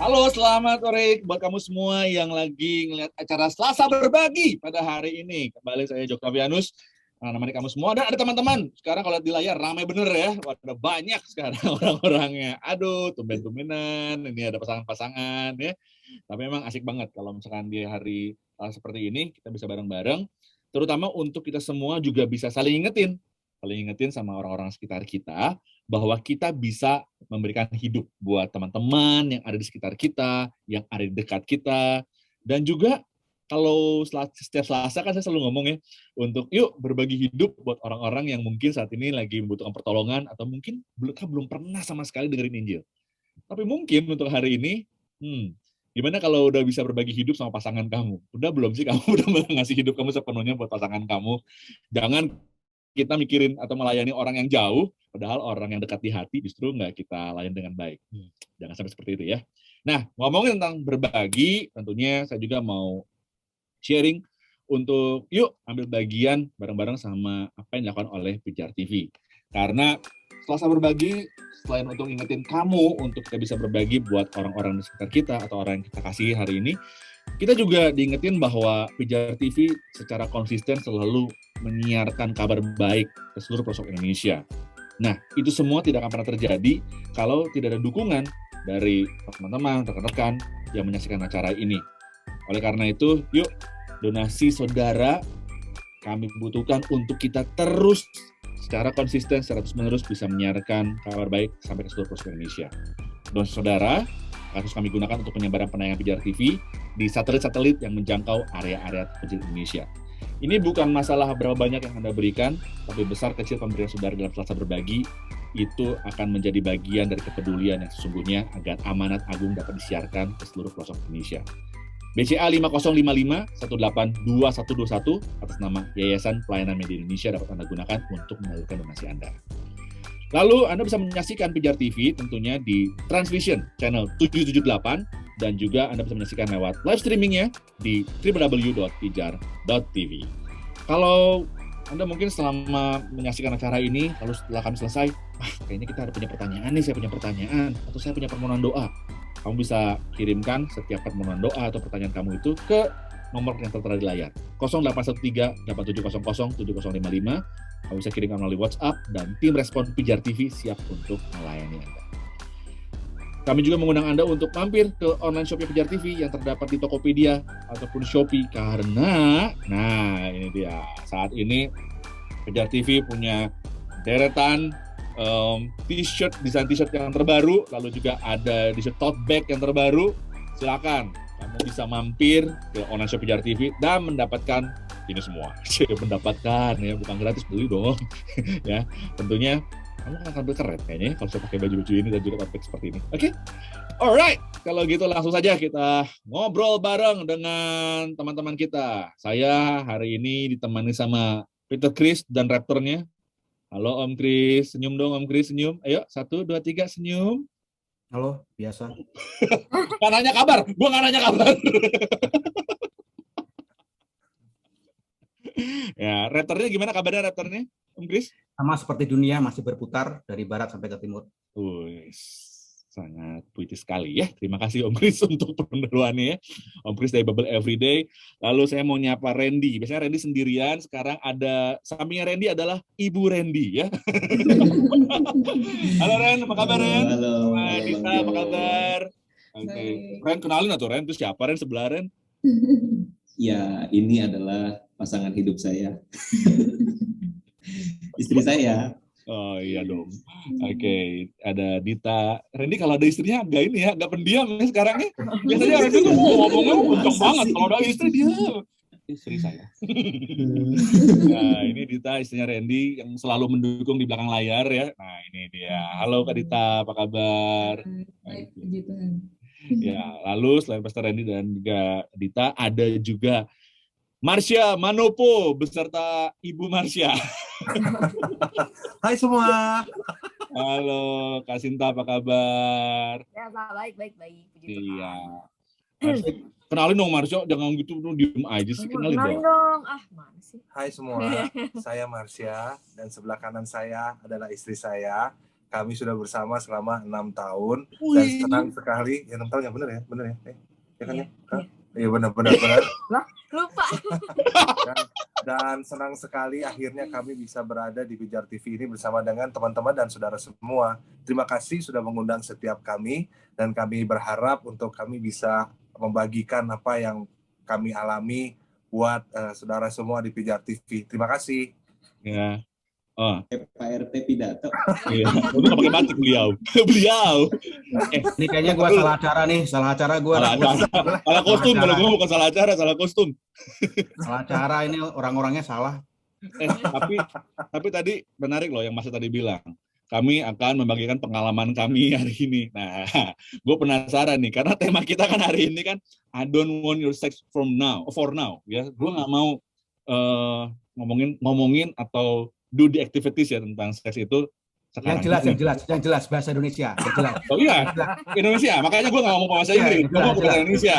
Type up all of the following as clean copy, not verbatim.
Halo, selamat sore buat kamu semua yang lagi ngeliat acara Selasa Berbagi pada hari ini. Kembali saya Joko Novianus, menemani kamu semua. Dan ada teman-teman, sekarang kalau lihat di layar ramai bener ya. Wah, ada banyak sekarang orang-orangnya. Aduh, tumben-tumbenan, ini ada pasangan-pasangan ya. Tapi memang asik banget kalau misalkan di hari seperti ini, kita bisa bareng-bareng. Terutama untuk kita semua juga bisa saling ingetin sama orang-orang sekitar kita, bahwa kita bisa memberikan hidup buat teman-teman yang ada di sekitar kita, yang ada di dekat kita, dan juga kalau setiap Selasa kan saya selalu ngomong ya, untuk yuk berbagi hidup buat orang-orang yang mungkin saat ini lagi membutuhkan pertolongan, atau mungkin belum pernah sama sekali dengerin Injil. Tapi mungkin untuk hari ini, gimana kalau udah bisa berbagi hidup sama pasangan kamu? Udah belum sih kamu udah ngasih hidup kamu sepenuhnya buat pasangan kamu? Jangan kita mikirin atau melayani orang yang jauh, padahal orang yang dekat di hati justru nggak kita layani dengan baik. Jangan sampai seperti itu ya. Nah, ngomongin tentang berbagi, tentunya saya juga mau sharing untuk yuk ambil bagian bareng-bareng sama apa yang dilakukan oleh Pijar TV. Karena Selasa Berbagi, selain untuk ingetin kamu untuk kita bisa berbagi buat orang-orang di sekitar kita atau orang yang kita kasih hari ini, kita juga diingetin bahwa Pijar TV secara konsisten selalu menyiarkan kabar baik ke seluruh pelosok Indonesia. Nah, itu semua tidak akan pernah terjadi kalau tidak ada dukungan dari teman-teman, rekan-rekan yang menyaksikan acara ini. Oleh karena itu, yuk donasi saudara kami butuhkan untuk kita terus secara konsisten, secara terus-menerus bisa menyiarkan kabar baik sampai ke seluruh pelosok Indonesia. Donasi saudara harus kami gunakan untuk penyebaran penayangan Pijar TV di satelit-satelit yang menjangkau area-area terpencil Indonesia. Ini bukan masalah berapa banyak yang Anda berikan, tapi besar kecil pemberian saudara dalam Selasa Berbagi itu akan menjadi bagian dari kepedulian yang sesungguhnya agar amanat agung dapat disiarkan ke seluruh pelosok Indonesia. BCA 5055182121 atas nama Yayasan Pelayanan Media Indonesia dapat Anda gunakan untuk menyalurkan donasi Anda. Lalu Anda bisa menyaksikan Pijar TV tentunya di Transvision channel 778 dan juga Anda bisa menyaksikan lewat live streamingnya di www.pijar.tv. Kalau Anda mungkin selama menyaksikan acara ini, lalu setelah kami selesai, kayaknya kita ada punya pertanyaan nih, saya punya pertanyaan, atau saya punya permohonan doa. Kamu bisa kirimkan setiap permohonan doa atau pertanyaan kamu itu ke nomor yang tertera di layar, 0813-8700-7055. Kamu bisa kirimkan melalui WhatsApp dan tim respon Pijar TV siap untuk melayani Anda. Kami juga mengundang Anda untuk mampir ke online shopnya Pijar TV yang terdapat di Tokopedia ataupun Shopee karena, nah ini dia, saat ini Pijar TV punya deretan t-shirt, desain t-shirt yang terbaru, lalu juga ada t-shirt tote bag yang terbaru. Silakan kamu bisa mampir ke online shop Pijar TV dan mendapatkan ini semua. Mendapatkan ya, bukan gratis, beli dong. Ya, tentunya kamu akan tampil keren kayaknya kalau saya pakai baju-baju ini dan juga tote bag seperti ini. Oke? Alright, kalau gitu langsung saja kita ngobrol bareng dengan teman-teman kita. Saya hari ini ditemani sama Peter Chris dan Raptornya. Halo Om Chris, senyum dong Om Chris, senyum. Ayo, 1, 2, 3, senyum. Halo, biasa. Gak nanya kabar, gue gak nanya kabar. Ya, Raptornya gimana kabarnya Raptornya, Om Chris? Sama seperti dunia, masih berputar dari barat sampai ke timur. Sangat puitis sekali ya. Terima kasih Om Chris untuk penduluannya ya. Om Chris dari Bubble Everyday. Lalu saya mau nyapa Randy. Biasanya Randy sendirian, sekarang ada sampingnya Randy adalah Ibu Randy ya. Halo Ren, apa kabar Ren? Halo. Dita, apa kabar? Oke. Ren, kenalin atau Ren? Itu siapa Ren sebelah Ren? Ya, ini adalah pasangan hidup saya. Istri saya. Oh iya dong. Oke, ada Dita. Randy kalau ada istrinya agak ini ya, agak pendiam ya sekarang ya. Biasanya Randy tuh ngomongnya kencang banget. Kalau ada istri dia istri saya. Nah, ini Dita istrinya Randy yang selalu mendukung di belakang layar ya. Nah, ini dia. Halo Kak Dita, apa kabar? Baik, puji Tuhan. Ya, lalu selain Pastor Randy dan juga Dita, ada juga Marsha Manopo beserta Ibu Marsha. Hai semua. Halo Kak Sinta, apa kabar? Ya, baik. Puji Tuhan. Iya. Marsha, kenalin dong Marsha, jangan gitu diem aja sih, kenalin dong. Mana sih? Hai semua, saya Marsha dan sebelah kanan saya adalah istri saya, kami sudah bersama selama 6 tahun dan Wih. senang sekali. Ya 6 tahun ya, benar ya? Benar ya? Ya kan ya? Iya. Iya benar. Lupa. Dan senang sekali akhirnya kami bisa berada di Pijar TV ini bersama dengan teman-teman dan saudara semua. Terima kasih sudah mengundang setiap kami dan kami berharap untuk kami bisa membagikan apa yang kami alami buat saudara semua di Pijar TV. Terima kasih. Ya. Oh, Pak RT pidato. iya. Untuk pakai batik beliau. Ini kayaknya gue salah acara gue. Salah kostum, kalau gue bukan salah acara, salah kostum. Salah acara ini orang-orangnya salah. Tapi tadi menarik loh yang Mas tadi bilang. Kami akan membagikan pengalaman kami hari ini. Nah, gue penasaran nih, karena tema kita kan hari ini kan I don't want your sex for now, ya. Gue nggak mau ngomongin atau do the activities ya tentang seks itu sekarang. Yang jelas bahasa Indonesia. Yang jelas. Oh iya, Indonesia. Makanya gue nggak ngomong bahasa Inggris, gue ngomong bahasa Indonesia.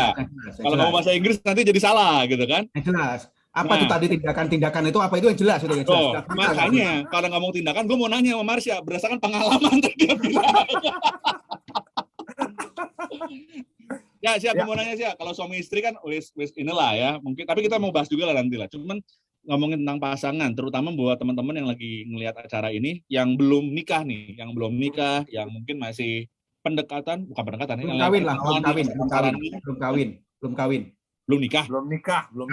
Kalau ngomong bahasa Inggris nanti jadi salah gitu kan? Yang jelas. Apa tuh tadi tindakan itu apa itu yang jelas itu yang jelas. Makanya kalau ngomong tindakan, gue mau nanya sama Marsha berdasarkan pengalaman tadi dia bilang. Ya, siapa mau nanya sih? Kalau suami istri kan wis inilah ya. Mungkin tapi kita mau bahas juga lah nanti lah. Cuman ngomongin tentang pasangan, terutama buat teman-teman yang lagi ngelihat acara ini yang belum nikah nih, yang mungkin masih pendekatan, bukan pendekatan, belum kawin, belum nikah.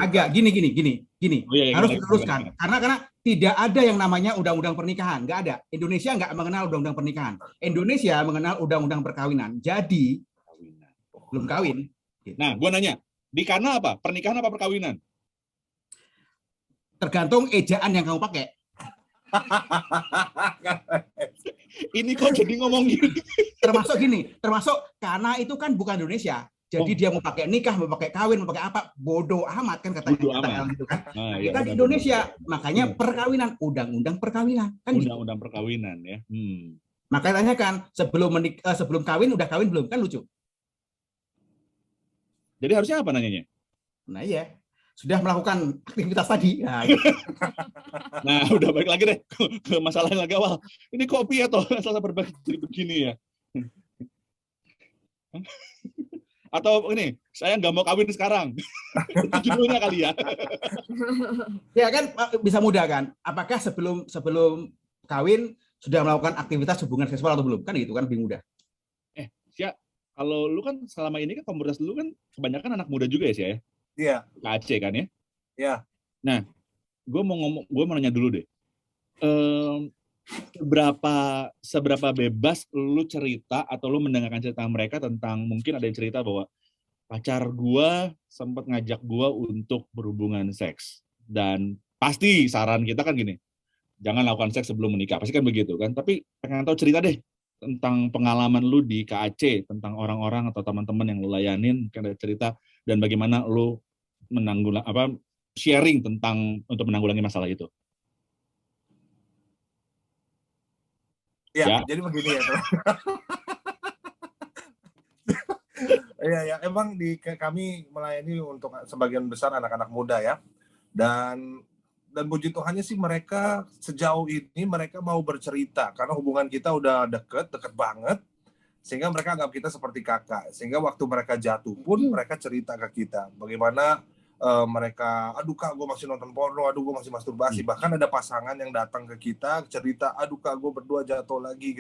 Agak gini. Oh, iya, harus diluruskan. Karena tidak ada yang namanya undang-undang pernikahan, nggak ada. Indonesia nggak mengenal undang-undang pernikahan. Indonesia mengenal undang-undang perkawinan. Jadi belum kawin. Nah, gue nanya, di kana apa? Pernikahan apa perkawinan? Tergantung ejaan yang kamu pakai. Ini kok jadi ngomong gini? Termasuk karena itu kan bukan Indonesia. Jadi dia mau pakai nikah, mau pakai kawin, mau pakai apa, bodoh amat kan katanya. Gitu kan. Nah, kita di Indonesia, makanya perkawinan, undang-undang perkawinan. Kan undang-undang perkawinan ya. Makanya kan sebelum kawin udah kawin belum, kan lucu. Jadi harusnya apa nanyanya? Nah iya, sudah melakukan aktivitas tadi. Nah, gitu. Nah udah balik lagi deh ke masalah yang lagi awal. Ini kopi atau selasa berbagi jadi begini ya? Atau ini, saya nggak mau kawin sekarang. Itu judulnya kali ya. Ya kan bisa mudah kan? Apakah sebelum kawin sudah melakukan aktivitas hubungan seksual atau belum? Kan gitu kan lebih mudah. Sia, kalau lu kan selama ini kan komunitas lu kan kebanyakan anak muda juga ya Sia ya? Iya. KAC kan ya? Iya. Nah, gue mau nanya dulu deh. Seberapa bebas lu cerita atau lu mendengarkan cerita mereka tentang mungkin ada yang cerita bahwa pacar gua sempat ngajak gua untuk berhubungan seks dan pasti saran kita kan gini, jangan lakukan seks sebelum menikah, pasti kan begitu kan, tapi pengen tahu cerita deh tentang pengalaman lu di KAC, tentang orang-orang atau teman-teman yang lu layanin, mungkin ada cerita dan bagaimana lu sharing tentang untuk menanggulangi masalah itu. Ya, jadi begini ya, teman. Ya, emang kami melayani untuk sebagian besar anak-anak muda ya. Dan puji Tuhannya sih mereka sejauh ini mereka mau bercerita karena hubungan kita udah deket banget. Sehingga mereka anggap kita seperti kakak. Sehingga waktu mereka jatuh pun mereka cerita ke kita bagaimana mereka, aduh kak gue masih nonton porno, aduh gue masih masturbasi. Bahkan ada pasangan yang datang ke kita cerita, aduh kak gue berdua jatuh lagi,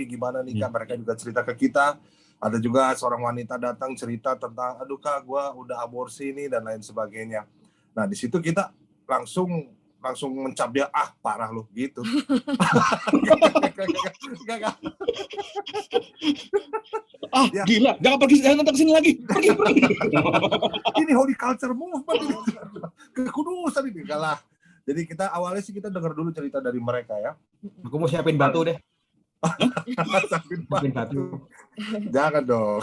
gimana nih kak. Mereka juga cerita ke kita. Ada juga seorang wanita datang cerita tentang, aduh kak gue udah aborsi nih dan lain sebagainya. Nah di situ kita langsung mencap dia, parah lu gitu. Gila, jangan datang ke sini lagi. Pergi. Ini holy culture movement ini. Kekudusan ini kalah. Jadi awalnya sih kita dengar dulu cerita dari mereka ya. Aku mau siapin batu deh. Siapin batu. Jangan dong.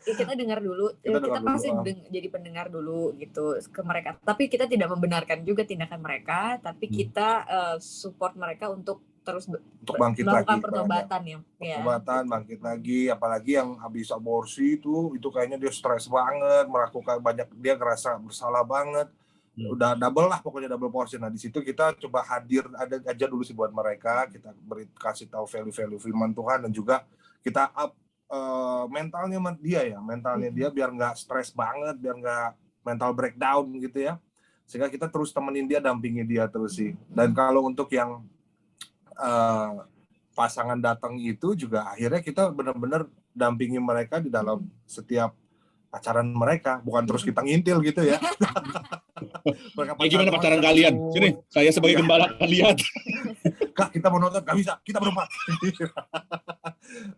Kita dengar dulu. Kita pasti jadi pendengar dulu gitu ke mereka. Tapi kita tidak membenarkan juga tindakan mereka, tapi kita support mereka untuk terus bangkit melakukan lagi, pertobatan ya. Pertobatan, bangkit lagi, apalagi yang habis aborsi itu kayaknya dia stres banget, melakukan banyak, dia ngerasa bersalah banget. udah double lah, pokoknya double portion. Nah di situ kita coba hadir ada aja dulu sih buat mereka, kita kasih tahu value-value firman Tuhan, dan juga kita up mentalnya dia biar nggak stres banget, biar nggak mental breakdown gitu ya, sehingga kita terus temenin dia, dampingi dia terus sih. Dan kalau untuk yang pasangan datang itu juga akhirnya kita benar-benar dampingi mereka di dalam setiap pacaran mereka, bukan terus kita ngintil gitu ya. Gimana pacaran kalian? Sini, saya sebagai gembala akan lihat. Kak, kita mau nonton, nggak bisa, kita berempat.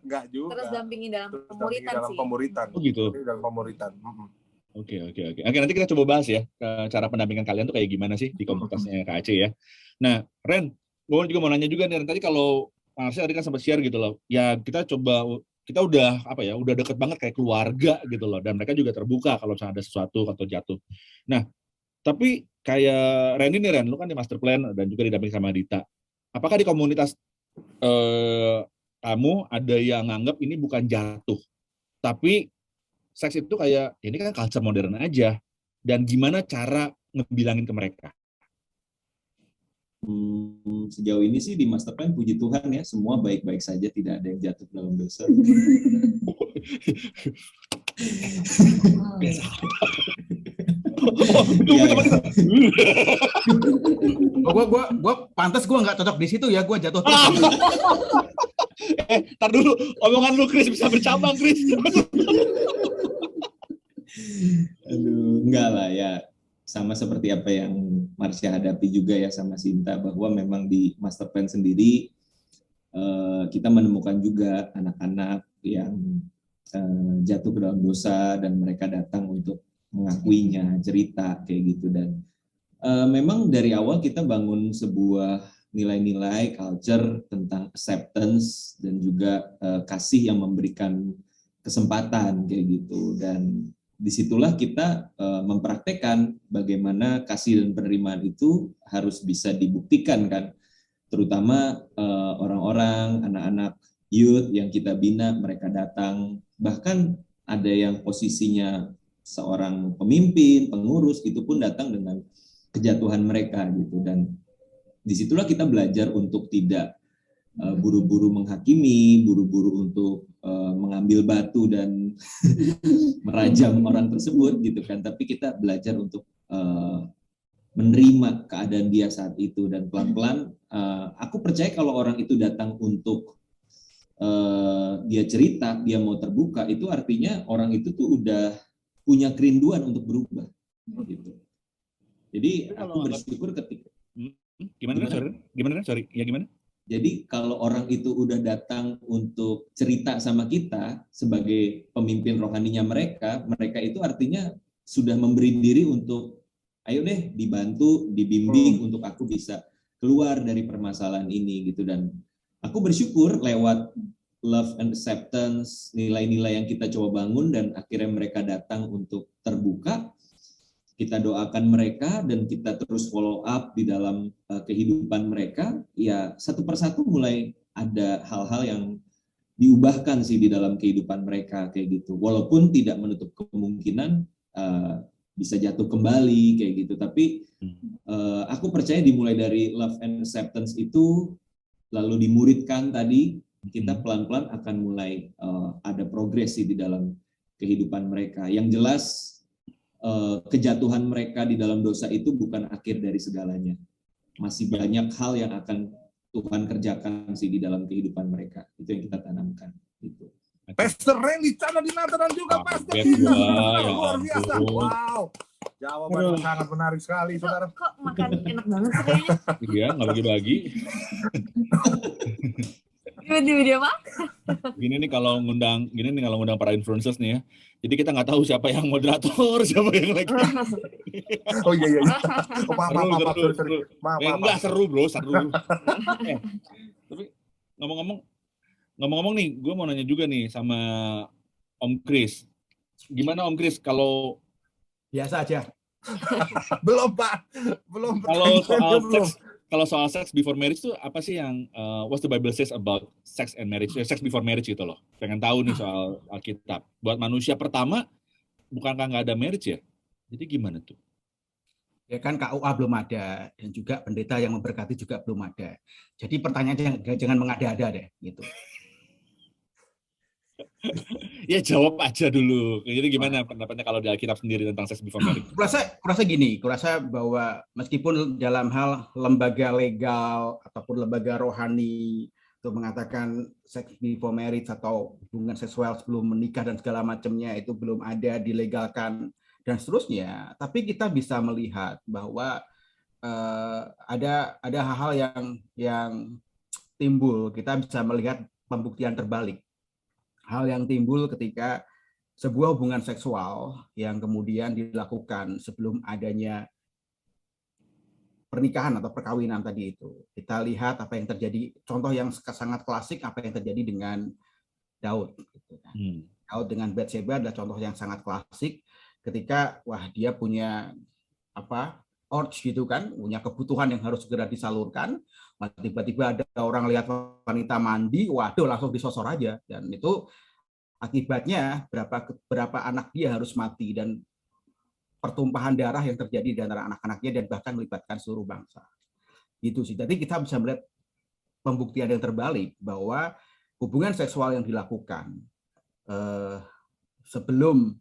Nggak juga. Terus dampingi dalam pemuritan sih. Pemuritan. Oh gitu. Dalam pemuritan. Oke, nanti kita coba bahas ya cara pendampingan kalian tuh kayak gimana sih di komunitasnya KAC ya. Nah, Ren, gue juga mau nanya juga nih, tadi kalau Marsha tadi kan sempat share gitu loh. Ya kita udah udah deket banget kayak keluarga gitu loh, dan mereka juga terbuka kalau misalnya ada sesuatu atau jatuh. Nah, tapi kayak Ren ini, Ren, lu kan di master plan dan juga didampingi sama Dita. Apakah di komunitas kamu ada yang nganggap ini bukan jatuh, tapi seks itu kayak ini kan culture modern aja, dan gimana cara ngebilangin ke mereka? Sejauh ini sih di master plan puji Tuhan ya, semua baik-baik saja, tidak ada yang jatuh dalam dosa. Gue pantas gue nggak cocok di situ ya, gue jatuh terus. Tar dulu, omongan lu Chris bisa bercabang, Chris. Aduh, enggak lah ya. Sama seperti apa yang Marsha hadapi juga ya sama Sinta, bahwa memang di master plan sendiri kita menemukan juga anak-anak yang jatuh ke dalam dosa dan mereka datang untuk mengakuinya, cerita kayak gitu. Dan memang dari awal kita bangun sebuah nilai-nilai culture tentang acceptance dan juga kasih yang memberikan kesempatan kayak gitu. Dan disitulah kita mempraktekkan bagaimana kasih dan penerimaan itu harus bisa dibuktikan kan, terutama orang-orang, anak-anak youth yang kita bina, mereka datang, bahkan ada yang posisinya seorang pemimpin, pengurus, itu pun datang dengan kejatuhan mereka gitu. Dan disitulah kita belajar untuk tidak buru-buru menghakimi, buru-buru untuk mengambil batu dan merajam orang tersebut gitu kan, tapi kita belajar untuk menerima keadaan dia saat itu. Dan pelan-pelan aku percaya kalau orang itu datang untuk dia cerita, dia mau terbuka, itu artinya orang itu tuh udah punya kerinduan untuk berubah gitu. Jadi aku bersyukur ketika Gimana? Jadi kalau orang itu udah datang untuk cerita sama kita sebagai pemimpin rohaninya mereka itu artinya sudah memberi diri untuk ayo deh dibantu, dibimbing untuk aku bisa keluar dari permasalahan ini gitu. Dan aku bersyukur lewat love and acceptance, nilai-nilai yang kita coba bangun, dan akhirnya mereka datang untuk terbuka. Kita doakan mereka dan kita terus follow up di dalam kehidupan mereka. Ya satu persatu mulai ada hal-hal yang diubahkan sih di dalam kehidupan mereka kayak gitu. Walaupun tidak menutup kemungkinan bisa jatuh kembali kayak gitu. Tapi aku percaya dimulai dari love and acceptance itu, lalu dimuridkan tadi, kita pelan-pelan akan mulai ada progresi di dalam kehidupan mereka. Yang jelas kejatuhan mereka di dalam dosa itu bukan akhir dari segalanya. Masih banyak hal yang akan Tuhan kerjakan sih di dalam kehidupan mereka. Itu yang kita tanamkan. Gitu. Pastor Randy Chandra Dinata dan juga Pastor Dita. Luar biasa. Wow. Jawaban sangat menarik sekali, saudara. Kok makan enak banget sih kayaknya? Iya, nggak bagi-bagi. Dia mah. Gini nih kalau ngundang para influencers nih ya. Jadi kita nggak tahu siapa yang moderator, siapa yang lagi. Oh iya. Oh, maaf. Enggak seru bro, seru. Tapi ngomong-ngomong nih, gue mau nanya juga nih sama Om Chris. Gimana Om Chris kalau biasa aja? Belum Pak. Kalau soal sex before marriage tuh apa sih yang what's the Bible says about sex and marriage, sex before marriage gitu loh. Pengen tahu nih soal Alkitab. Buat manusia pertama bukankah nggak ada marriage ya? Jadi gimana tuh? Ya kan KUA belum ada dan juga pendeta yang memberkati juga belum ada. Jadi pertanyaannya jangan mengada-ada deh gitu. Ya jawab aja dulu. Jadi gimana pendapatnya kalau di Alkitab sendiri tentang sex before marriage? Kurasa gini, kurasa bahwa meskipun dalam hal lembaga legal ataupun lembaga rohani untuk mengatakan sex before marriage atau hubungan seksual sebelum menikah dan segala macamnya itu belum ada, dilegalkan dan seterusnya, tapi kita bisa melihat bahwa ada hal-hal yang timbul. Kita bisa melihat pembuktian terbalik. Hal yang timbul ketika sebuah hubungan seksual yang kemudian dilakukan sebelum adanya pernikahan atau perkawinan tadi itu. Kita lihat apa yang terjadi, contoh yang sangat klasik apa yang terjadi dengan Daud. Daud dengan Bathsheba adalah contoh yang sangat klasik ketika dia punya urge gitu kan, punya kebutuhan yang harus segera disalurkan, tiba-tiba ada orang lihat wanita mandi, waduh langsung disosor aja, dan itu akibatnya berapa anak dia harus mati dan pertumpahan darah yang terjadi di antara anak-anaknya dan bahkan melibatkan seluruh bangsa. Gitu sih. Jadi kita bisa melihat pembuktian yang terbalik bahwa hubungan seksual yang dilakukan sebelum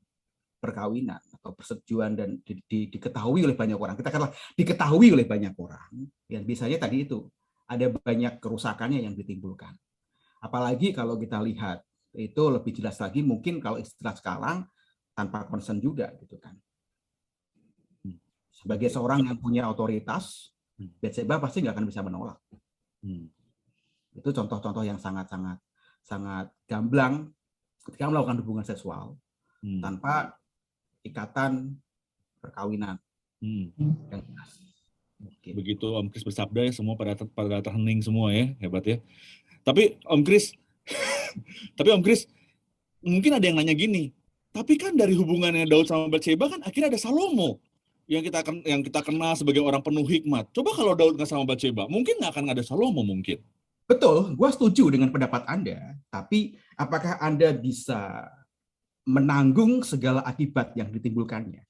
perkawinan atau persetujuan dan diketahui oleh banyak orang, kita katakan diketahui oleh banyak orang, yang biasanya tadi itu ada banyak kerusakannya yang ditimbulkan. Apalagi kalau kita lihat itu lebih jelas lagi mungkin kalau istilah sekarang tanpa consent juga gitu kan. Sebagai seorang yang punya otoritas, Bathsheba pasti nggak akan bisa menolak. Itu contoh-contoh yang sangat gamblang ketika melakukan hubungan seksual tanpa ikatan perkawinan. Begitu Om Kris bersabda ya, semua pada terhening semua ya, hebat ya. Tapi Om Kris, mungkin ada yang nanya gini, tapi kan dari hubungannya Daud sama Bathsheba kan akhirnya ada Salomo yang kita kenal sebagai orang penuh hikmat. Coba kalau Daud nggak sama Bathsheba, mungkin nggak akan ada Salomo mungkin. Betul, gue setuju dengan pendapat Anda. Tapi apakah Anda bisa menanggung segala akibat yang ditimbulkannya?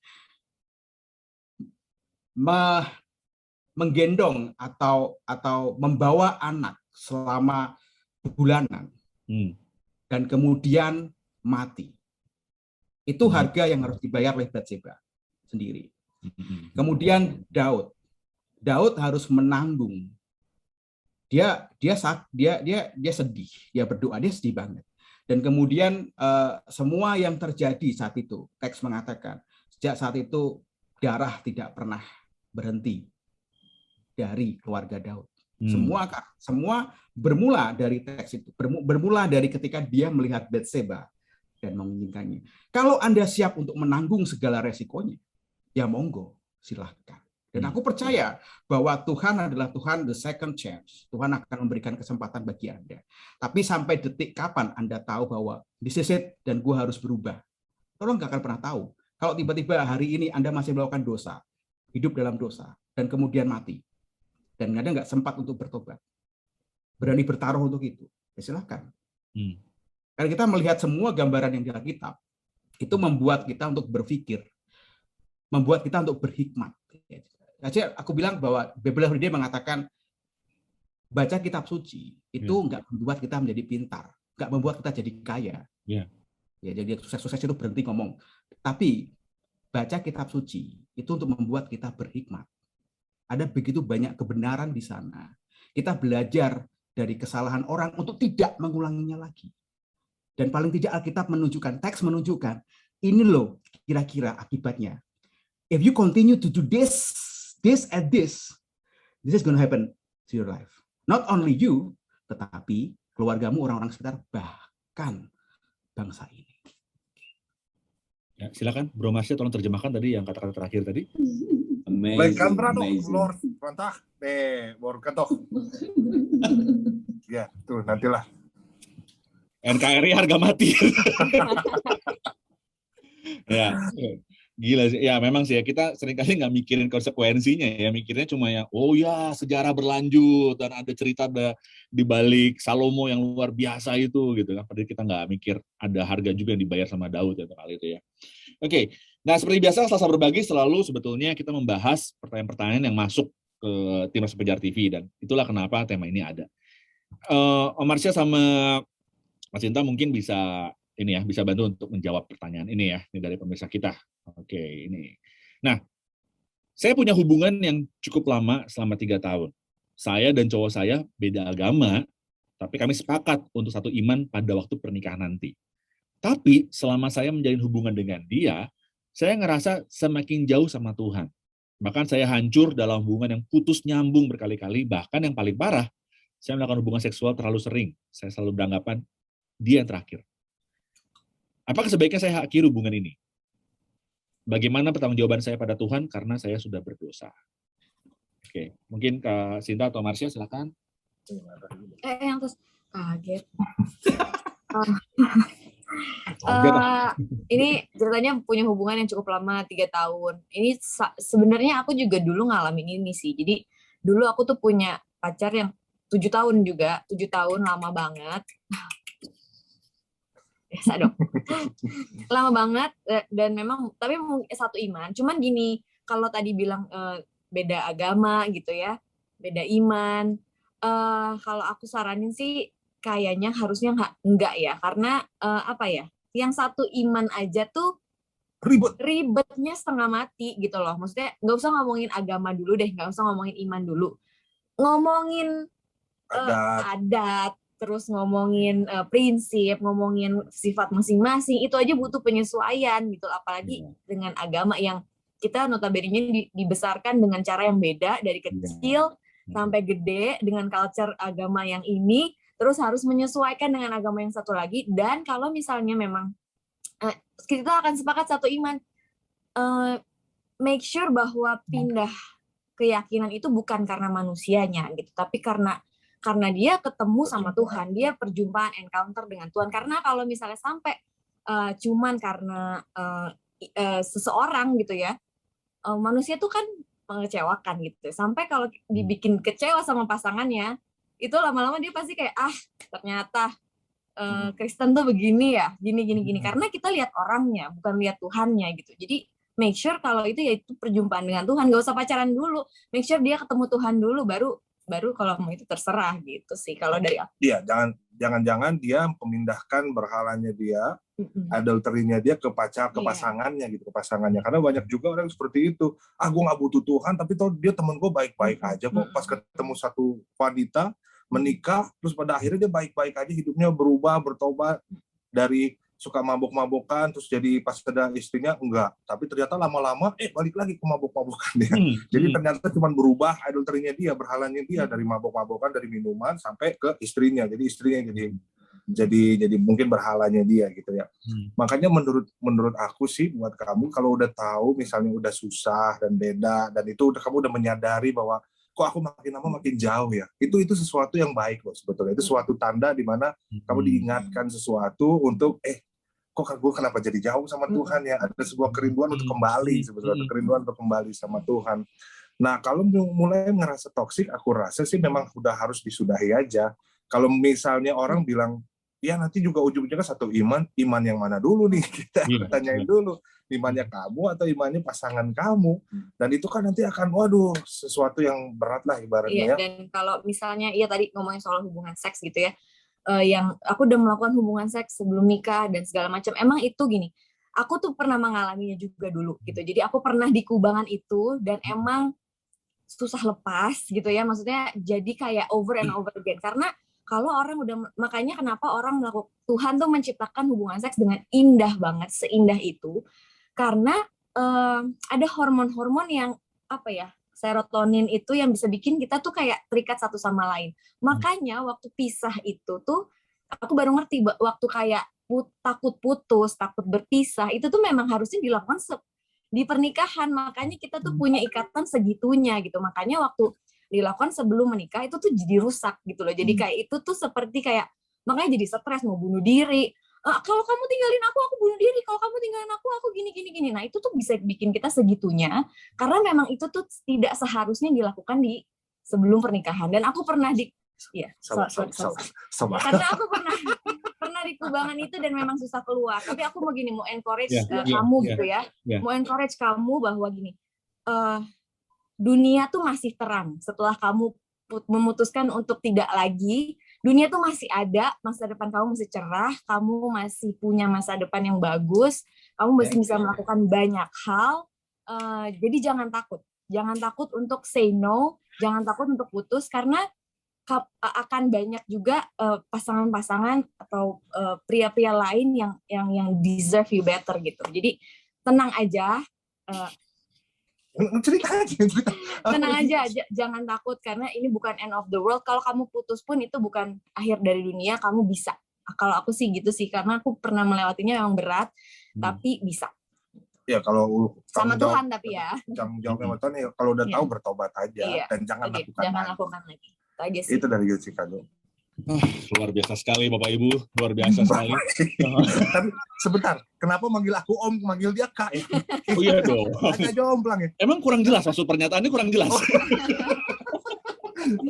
Menggendong atau membawa anak selama bulanan dan kemudian mati. Itu harga yang harus dibayar oleh Bathsheba sendiri. Kemudian Daud harus menanggung. Dia sedih, dia berdoa, dia sedih banget. Dan kemudian semua yang terjadi saat itu, teks mengatakan sejak saat itu darah tidak pernah berhenti dari keluarga Daud. Semua bermula dari teks itu, bermula dari ketika dia melihat Bathsheba dan menginginkannya. Kalau Anda siap untuk menanggung segala resikonya, ya monggo, silahkan. Dan aku percaya bahwa Tuhan adalah Tuhan the second chance. Tuhan akan memberikan kesempatan bagi Anda. Tapi sampai detik kapan Anda tahu bahwa this is it dan gue harus berubah? Tolong nggak akan pernah tahu. Kalau tiba-tiba hari ini Anda masih melakukan dosa, hidup dalam dosa, dan kemudian mati, dan Anda nggak sempat untuk bertobat, berani bertaruh untuk itu, ya silahkan. Karena kita melihat semua gambaran yang di Alkitab, itu membuat kita untuk berpikir, membuat kita untuk berhikmat. Jadi aku bilang bahwa Bible Everyday mengatakan baca kitab suci itu nggak membuat kita menjadi pintar, nggak membuat kita jadi kaya. Ya, jadi sukses itu berhenti ngomong. Tapi baca kitab suci itu untuk membuat kita berhikmat. Ada begitu banyak kebenaran di sana. Kita belajar dari kesalahan orang untuk tidak mengulanginya lagi. Dan paling tidak Alkitab menunjukkan, teks menunjukkan, ini loh kira-kira akibatnya. If you continue to do this and this is going to happen to your life. Not only you, tetapi keluargamu, orang-orang sekitar, bahkan bangsa ini. Ya, silakan, Bro Marsha, tolong terjemahkan tadi yang kata-kata terakhir tadi. Amazing. Lord, mantap, baru ketok. Ya, tuh nantilah. NKRI harga mati. Ya. Gila sih, ya memang sih ya, kita seringkali nggak mikirin konsekuensinya ya, mikirnya cuma yang, oh ya sejarah berlanjut, dan ada cerita di balik Salomo yang luar biasa itu, gitu kan, padahal kita nggak mikir ada harga juga yang dibayar sama Daud ya, kali itu ya. Oke. Nah, seperti biasa Selasa Berbagi selalu sebetulnya kita membahas pertanyaan-pertanyaan yang masuk ke Timnas Pengejar TV, dan itulah kenapa tema ini ada. Om Marsha sama Mas Cinta mungkin bisa bisa bantu untuk menjawab pertanyaan ini ya, ini dari pemirsa kita. Oke, ini. Nah, saya punya hubungan yang cukup lama selama 3 tahun. Saya dan cowok saya beda agama, tapi kami sepakat untuk satu iman pada waktu pernikahan nanti. Tapi selama saya menjalin hubungan dengan dia, saya ngerasa semakin jauh sama Tuhan. Bahkan saya hancur dalam hubungan yang putus nyambung berkali-kali, bahkan yang paling parah, saya melakukan hubungan seksual terlalu sering. Saya selalu beranggapan dia yang terakhir. Apakah sebaiknya saya akhiri hubungan ini? Bagaimana pertanggungjawaban saya pada Tuhan karena saya sudah berdosa? Oke, mungkin Kak Sinta atau Marsha silakan. Yang terus kaget. Ini ceritanya punya hubungan yang cukup lama, 3 tahun. Ini sebenarnya aku juga dulu ngalamin ini sih. Jadi dulu aku tuh punya pacar yang 7 tahun juga, 7 tahun lama banget. Biasa dong. Lama banget dan memang tapi satu iman. Cuman gini, kalau tadi bilang beda agama gitu ya, beda iman. Kalau aku saranin sih kayaknya harusnya enggak ya, karena apa ya? Yang satu iman aja tuh ribetnya setengah mati gitu loh. Maksudnya nggak usah ngomongin agama dulu deh, nggak usah ngomongin iman dulu. Ngomongin adat, terus ngomongin prinsip, ngomongin sifat masing-masing, itu aja butuh penyesuaian gitu. Apalagi dengan agama yang kita notabene dibesarkan dengan cara yang beda dari kecil sampai gede dengan culture agama yang ini, terus harus menyesuaikan dengan agama yang satu lagi. Dan kalau misalnya memang kita akan sepakat satu iman, make sure bahwa pindah keyakinan itu bukan karena manusianya gitu, tapi karena dia ketemu sama Tuhan, dia perjumpaan encounter dengan Tuhan. Karena kalau misalnya sampai cuman karena seseorang gitu ya, manusia tuh kan mengecewakan gitu. Sampai kalau dibikin kecewa sama pasangannya, itu lama-lama dia pasti kayak ternyata Kristen tuh begini ya, gini. Karena kita lihat orangnya, bukan lihat Tuhannya gitu. Jadi make sure kalau itu ya itu perjumpaan dengan Tuhan, nggak usah pacaran dulu. Make sure dia ketemu Tuhan dulu, baru kalau mau itu terserah gitu sih kalau dari aku. Iya, jangan dia memindahkan berhalanya dia, adulterinya dia ke pasangannya gitu, ke pasangannya. Karena banyak juga orang seperti itu. Gue nggak butuh Tuhan, tapi toh dia temen gue baik-baik aja kok. Pas ketemu satu wanita menikah, terus pada akhirnya dia baik-baik aja, hidupnya berubah, bertobat dari suka mabok-mabokan, terus jadi pas ada istrinya enggak, tapi ternyata lama-lama balik lagi ke mabok-mabokan dia. Jadi ternyata cuma berubah adulterinya dia, berhalanya dia dari mabok-mabokan, dari minuman sampai ke istrinya. Jadi istrinya jadi mungkin berhalanya dia gitu ya. Makanya menurut aku sih buat kamu kalau udah tahu misalnya udah susah dan beda dan itu kamu udah menyadari bahwa kok aku makin lama makin jauh ya. Itu sesuatu yang baik loh sebetulnya. Itu suatu tanda di mana kamu diingatkan sesuatu untuk kok gue kenapa jadi jauh sama Tuhan ya? Ada sebuah kerinduan untuk kembali sebetulnya, kerinduan untuk kembali sama Tuhan. Nah, kalau mulai ngerasa toksik, aku rasa sih memang udah harus disudahi aja. Kalau misalnya orang bilang, ya nanti juga ujung-ujungnya satu iman yang mana dulu nih? Kita tanyain dulu, imannya kamu atau imannya pasangan kamu. Dan itu kan nanti akan, sesuatu yang berat lah ibaratnya. Iya, dan kalau misalnya, tadi ngomongin soal hubungan seks gitu ya, yang aku udah melakukan hubungan seks sebelum nikah dan segala macam. Emang itu gini, aku tuh pernah mengalaminya juga dulu gitu. Jadi aku pernah di kubangan itu dan emang susah lepas gitu ya. Maksudnya jadi kayak over and over again. Karena kalau orang makanya kenapa orang melakukan, Tuhan tuh menciptakan hubungan seks dengan indah banget, seindah itu. Karena ada hormon-hormon yang serotonin itu yang bisa bikin kita tuh kayak terikat satu sama lain. Makanya waktu pisah itu tuh aku baru ngerti waktu kayak takut putus, takut berpisah, itu tuh memang harusnya dilakukan di pernikahan. Makanya kita tuh punya ikatan segitunya gitu. Makanya waktu dilakukan sebelum menikah itu tuh jadi rusak gitu loh. Jadi kayak itu tuh seperti kayak makanya jadi stres mau bunuh diri. Kalau kamu tinggalin aku bunuh diri. Kalau kamu tinggalin aku gini. Nah itu tuh bisa bikin kita segitunya. Karena memang itu tuh tidak seharusnya dilakukan di sebelum pernikahan. Dan aku pernah karena aku pernah dari kubangan itu dan memang susah keluar. Tapi aku mau gini, mau encourage Yeah, kamu yeah, gitu ya. yeah. Mau encourage kamu bahwa gini, dunia tuh masih terang setelah kamu memutuskan untuk tidak lagi. Dunia tuh masih ada, masa depan kamu masih cerah, kamu masih punya masa depan yang bagus, kamu masih bisa melakukan banyak hal. Jadi jangan takut untuk say no, jangan takut untuk putus, karena akan banyak juga pasangan-pasangan atau pria-pria lain yang deserve you better gitu. Jadi tenang aja. Cerita. Tenang aja, jangan takut karena ini bukan end of the world. Kalau kamu putus pun itu bukan akhir dari dunia, kamu bisa. Kalau aku sih gitu sih, karena aku pernah melewatinya memang berat, tapi bisa. Ya kalau sama Tuhan tapi ya. Tanggung jawabnya sama Tuhan ya, kalau udah tahu bertobat aja dan jangan lakukan lagi. Itu aja sih. Itu dari Jessica dong. Luar biasa sekali Bapak Ibu, luar biasa sekali. Tapi sebentar, kenapa manggil aku Om, manggil dia Kak ya? Oh iya dong. Agak jomplang ya. Emang kurang jelas maksud pernyataannya kurang jelas.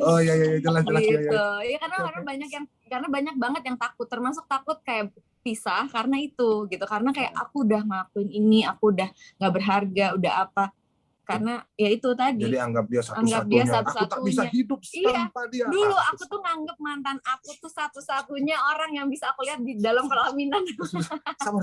Oh iya jelas. Gitu. Ya karena banyak banget yang takut, termasuk takut kayak pisah karena itu gitu. Karena kayak aku udah ngelakuin ini, aku udah nggak berharga, udah apa. Karena ya itu tadi. Jadi anggap dia satu-satunya. Aku tak bisa hidup tanpa dia. Dulu aku tuh nganggep mantan aku tuh satu-satunya orang yang bisa aku lihat di dalam pelaminan. Sabar.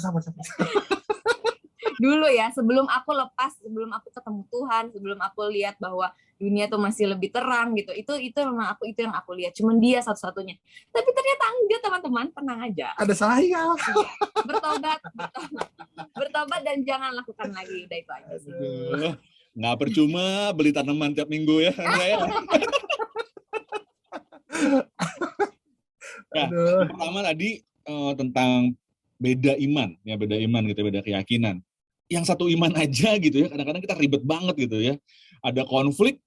Dulu ya, sebelum aku lepas, sebelum aku ketemu Tuhan, sebelum aku lihat bahwa dunia tuh masih lebih terang gitu. Itu memang itu yang aku lihat. Cuman dia satu-satunya. Tapi ternyata enggak, teman-teman, tenang aja. Ada saya. Bertobat dan jangan lakukan lagi. Udah itu aja sih. Nggak percuma beli tanaman tiap minggu ya. Nah, yang pertama tadi tentang beda iman gitu, beda keyakinan. Yang satu iman aja gitu ya, kadang-kadang kita ribet banget gitu ya. Ada konflik,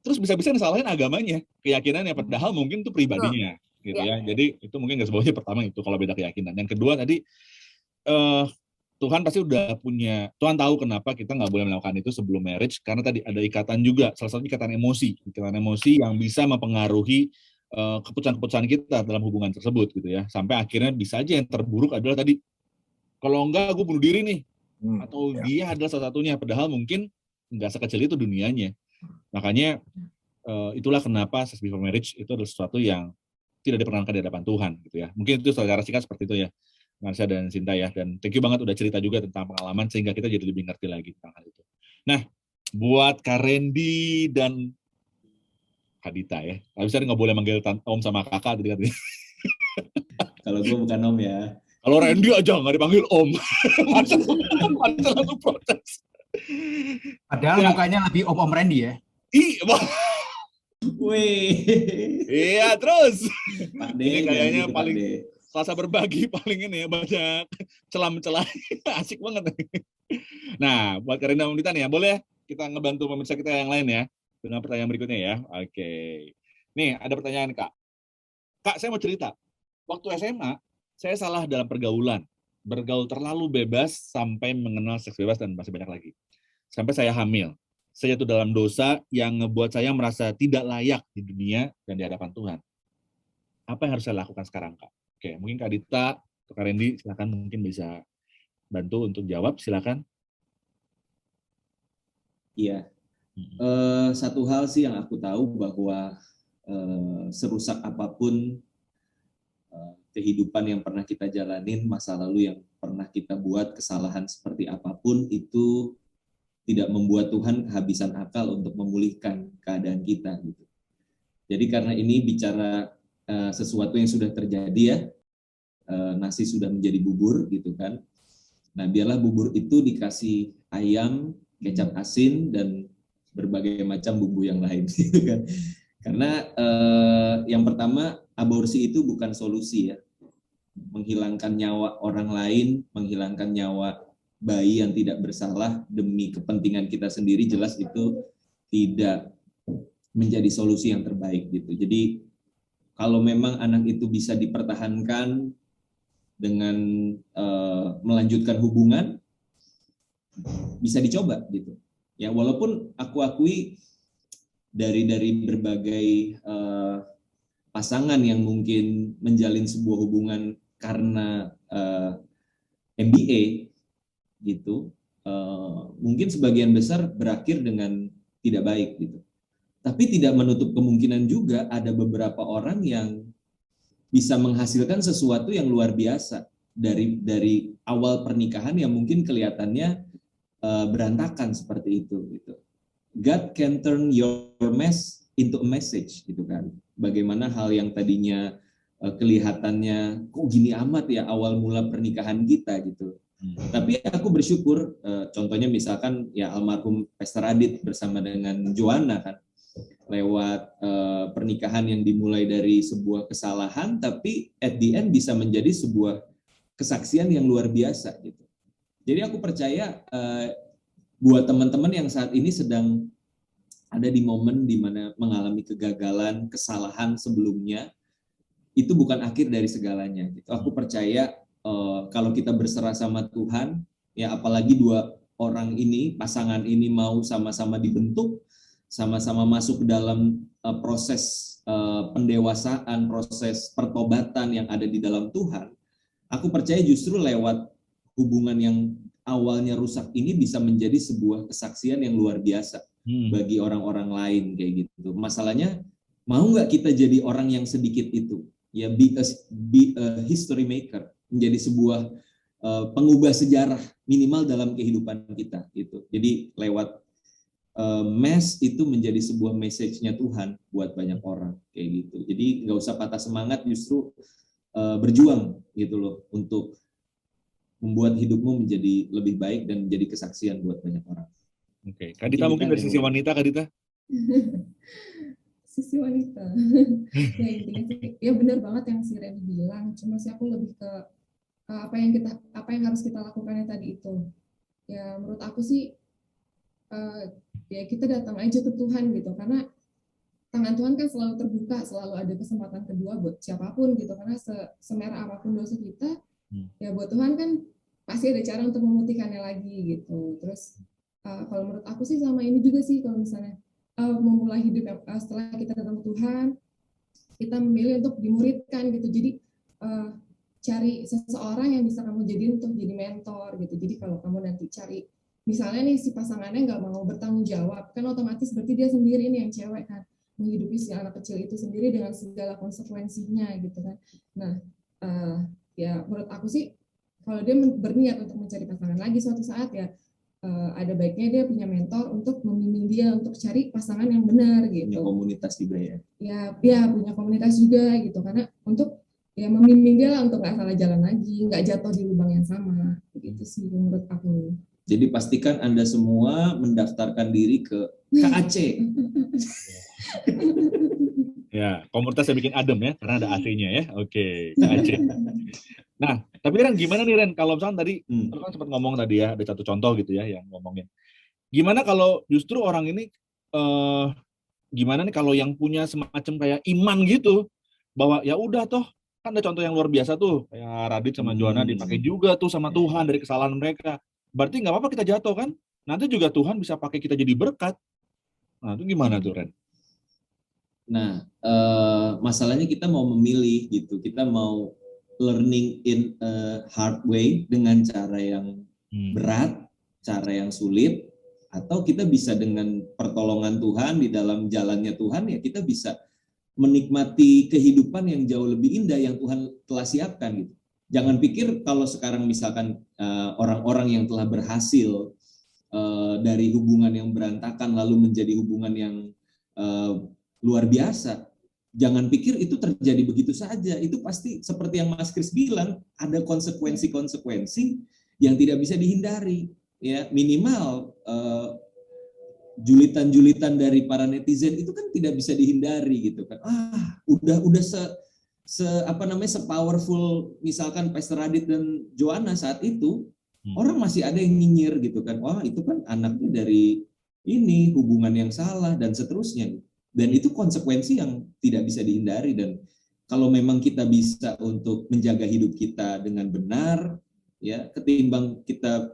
terus bisa-bisa disalahin agamanya, keyakinannya, padahal mungkin itu pribadinya gitu ya. Jadi itu mungkin nggak sebabnya pertama itu kalau beda keyakinan. Yang kedua tadi Tuhan pasti udah punya, Tuhan tahu kenapa kita nggak boleh melakukan itu sebelum marriage, karena tadi ada ikatan juga, salah satu ikatan emosi yang bisa mempengaruhi keputusan-keputusan kita dalam hubungan tersebut gitu ya, sampai akhirnya bisa aja yang terburuk adalah tadi, kalau enggak gue bunuh diri nih, atau dia adalah salah satunya, padahal mungkin nggak sekecil itu dunianya. Makanya itulah kenapa sex before marriage itu adalah sesuatu yang tidak diperkenankan di hadapan Tuhan gitu ya. Mungkin itu secara singkat seperti itu ya, Marsha dan Sinta ya, dan thank you banget udah cerita juga tentang pengalaman sehingga kita jadi lebih ngerti lagi tentang hal itu. Nah, buat Kak Randy dan Kak Dita ya, tapi saya nggak boleh manggil Om sama Kakak tadi katanya. Kalau gue bukan Om ya. Kalau Randy aja nggak dipanggil Om, Marsha langsung protes. Padahal mukanya lebih Om Randy ya. Wih. Iya terus. Pak Ini kayaknya gitu, paling Selasa berbagi paling ini ya, banyak celah-celah. Asik banget. Nah, buat Karinda Mumita nih ya, boleh kita ngebantu pemirsa kita yang lain ya dengan pertanyaan berikutnya ya. Oke. Nih, ada pertanyaan Kak. Kak, saya mau cerita. Waktu SMA, saya salah dalam pergaulan. Bergaul terlalu bebas sampai mengenal seks bebas dan masih banyak lagi. Sampai saya hamil. Saya jatuh dalam dosa yang ngebuat saya merasa tidak layak di dunia dan di hadapan Tuhan. Apa yang harus saya lakukan sekarang, Kak? Oke, mungkin Kak Dita atau Kak Randy, silakan mungkin bisa bantu untuk jawab, silakan. Iya. Satu hal sih yang aku tahu bahwa serusak apapun kehidupan yang pernah kita jalanin, masa lalu yang pernah kita buat, kesalahan seperti apapun, itu tidak membuat Tuhan kehabisan akal untuk memulihkan keadaan kita gitu. Jadi karena ini bicara sesuatu yang sudah terjadi ya, nasi sudah menjadi bubur gitu kan. Nah, biarlah bubur itu dikasih ayam, kecap asin dan berbagai macam bumbu yang lain gitu kan. Karena yang pertama, aborsi itu bukan solusi ya. Menghilangkan nyawa orang lain, menghilangkan nyawa bayi yang tidak bersalah demi kepentingan kita sendiri, jelas itu tidak menjadi solusi yang terbaik gitu. Jadi kalau memang anak itu bisa dipertahankan dengan melanjutkan hubungan, bisa dicoba gitu. Ya walaupun aku akui dari berbagai pasangan yang mungkin menjalin sebuah hubungan karena MBA gitu, mungkin sebagian besar berakhir dengan tidak baik gitu. Tapi tidak menutup kemungkinan juga ada beberapa orang yang bisa menghasilkan sesuatu yang luar biasa dari awal pernikahan yang mungkin kelihatannya berantakan seperti itu gitu. God can turn your mess into a message gitu kan. Bagaimana hal yang tadinya kelihatannya kok gini amat ya awal mula pernikahan kita gitu. Tapi aku bersyukur, contohnya misalkan ya almarhum Pastor Adit bersama dengan Joanna kan, lewat pernikahan yang dimulai dari sebuah kesalahan, tapi at the end bisa menjadi sebuah kesaksian yang luar biasa gitu. Jadi aku percaya buat teman-teman yang saat ini sedang ada di momen di mana mengalami kegagalan, kesalahan sebelumnya, itu bukan akhir dari segalanya. Gitu. Aku percaya kalau kita berserah sama Tuhan, ya apalagi dua orang ini, pasangan ini mau sama-sama dibentuk, sama-sama masuk ke dalam proses pendewasaan, proses pertobatan yang ada di dalam Tuhan, aku percaya justru lewat hubungan yang awalnya rusak ini bisa menjadi sebuah kesaksian yang luar biasa bagi orang-orang lain kayak gitu. Masalahnya, mau nggak kita jadi orang yang sedikit itu? Ya, be a history maker, menjadi sebuah pengubah sejarah minimal dalam kehidupan kita gitu. Jadi lewat mess itu menjadi sebuah message-nya Tuhan buat banyak orang kayak gitu. Jadi nggak usah patah semangat, justru berjuang gitu loh untuk membuat hidupmu menjadi lebih baik dan menjadi kesaksian buat banyak orang. Oke, Kak Dita mungkin dari sisi wanita, Kak Dita. Sisi wanita. Ya intinya sih, ya benar banget yang si Randy bilang. Cuma sih aku lebih ke apa yang harus kita lakukan yang tadi itu. Ya menurut aku sih ya kita datang aja ke Tuhan gitu, karena tangan Tuhan kan selalu terbuka, selalu ada kesempatan kedua buat siapapun gitu, karena semerah apapun dosa kita, ya buat Tuhan kan pasti ada cara untuk memutihkannya lagi gitu. Terus kalau menurut aku sih sama ini juga sih, kalau misalnya memulai hidup setelah kita datang ke Tuhan, kita memilih untuk dimuridkan gitu. Jadi cari seseorang yang bisa kamu jadiin untuk jadi mentor gitu. Jadi kalau kamu nanti cari, misalnya nih si pasangannya nggak mau bertanggung jawab, kan otomatis berarti dia sendiri nih yang cewek kan, menghidupi si anak kecil itu sendiri dengan segala konsekuensinya gitu kan. Nah ya menurut aku sih kalau dia berniat untuk mencari pasangan lagi suatu saat, ya ada baiknya dia punya mentor untuk membimbing dia untuk cari pasangan yang benar gitu. Punya komunitas juga ya. Ya punya komunitas juga gitu, karena untuk ya membimbing dia lah untuk nggak salah jalan lagi, nggak jatuh di lubang yang sama. Begitu sih menurut aku. Jadi pastikan Anda semua mendaftarkan diri ke KAC. Ya, komunitas saya bikin adem ya, karena ada AC-nya ya. Oke, KAC. Nah, tapi Ren, gimana nih Ren, kalau misalnya tadi, kan sempat ngomong tadi ya, ada satu contoh gitu ya, yang ngomongin. Gimana kalau justru orang ini, gimana nih kalau yang punya semacam kayak iman gitu, bahwa ya udah toh, kan ada contoh yang luar biasa tuh, kayak Radit sama Joanna dipakai juga tuh sama Tuhan dari kesalahan mereka. Berarti nggak apa-apa kita jatuh kan, nanti juga Tuhan bisa pakai kita jadi berkat. Nah, itu gimana tuh Ren? Nah, masalahnya kita mau memilih gitu, kita mau learning in a hard way dengan cara yang berat, cara yang sulit, atau kita bisa dengan pertolongan Tuhan di dalam jalannya Tuhan, ya kita bisa menikmati kehidupan yang jauh lebih indah yang Tuhan telah siapkan gitu. Jangan pikir kalau sekarang misalkan orang-orang yang telah berhasil dari hubungan yang berantakan lalu menjadi hubungan yang luar biasa, jangan pikir itu terjadi begitu saja. Itu pasti seperti yang Mas Kris bilang, ada konsekuensi-konsekuensi yang tidak bisa dihindari. Ya, minimal julitan-julitan dari para netizen itu kan tidak bisa dihindari gitu kan. Udah se-powerful misalkan Pastor Adit dan Joanna saat itu, orang masih ada yang nyinyir gitu kan. Wah, itu kan anaknya dari ini, hubungan yang salah dan seterusnya. Dan itu konsekuensi yang tidak bisa dihindari, dan kalau memang kita bisa untuk menjaga hidup kita dengan benar, ya, ketimbang kita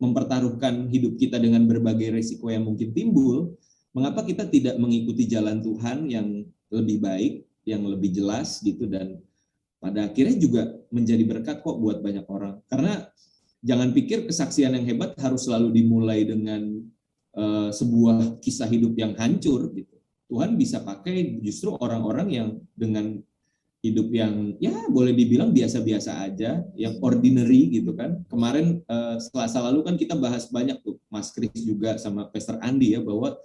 mempertaruhkan hidup kita dengan berbagai risiko yang mungkin timbul, mengapa kita tidak mengikuti jalan Tuhan yang lebih baik, yang lebih jelas gitu, dan pada akhirnya juga menjadi berkat kok buat banyak orang. Karena jangan pikir kesaksian yang hebat harus selalu dimulai dengan sebuah kisah hidup yang hancur gitu. Tuhan bisa pakai justru orang-orang yang dengan hidup yang ya boleh dibilang biasa-biasa aja, yang ordinary gitu kan. Kemarin Selasa lalu kan kita bahas banyak tuh, Mas Kris juga sama Pastor Andi ya, bahwa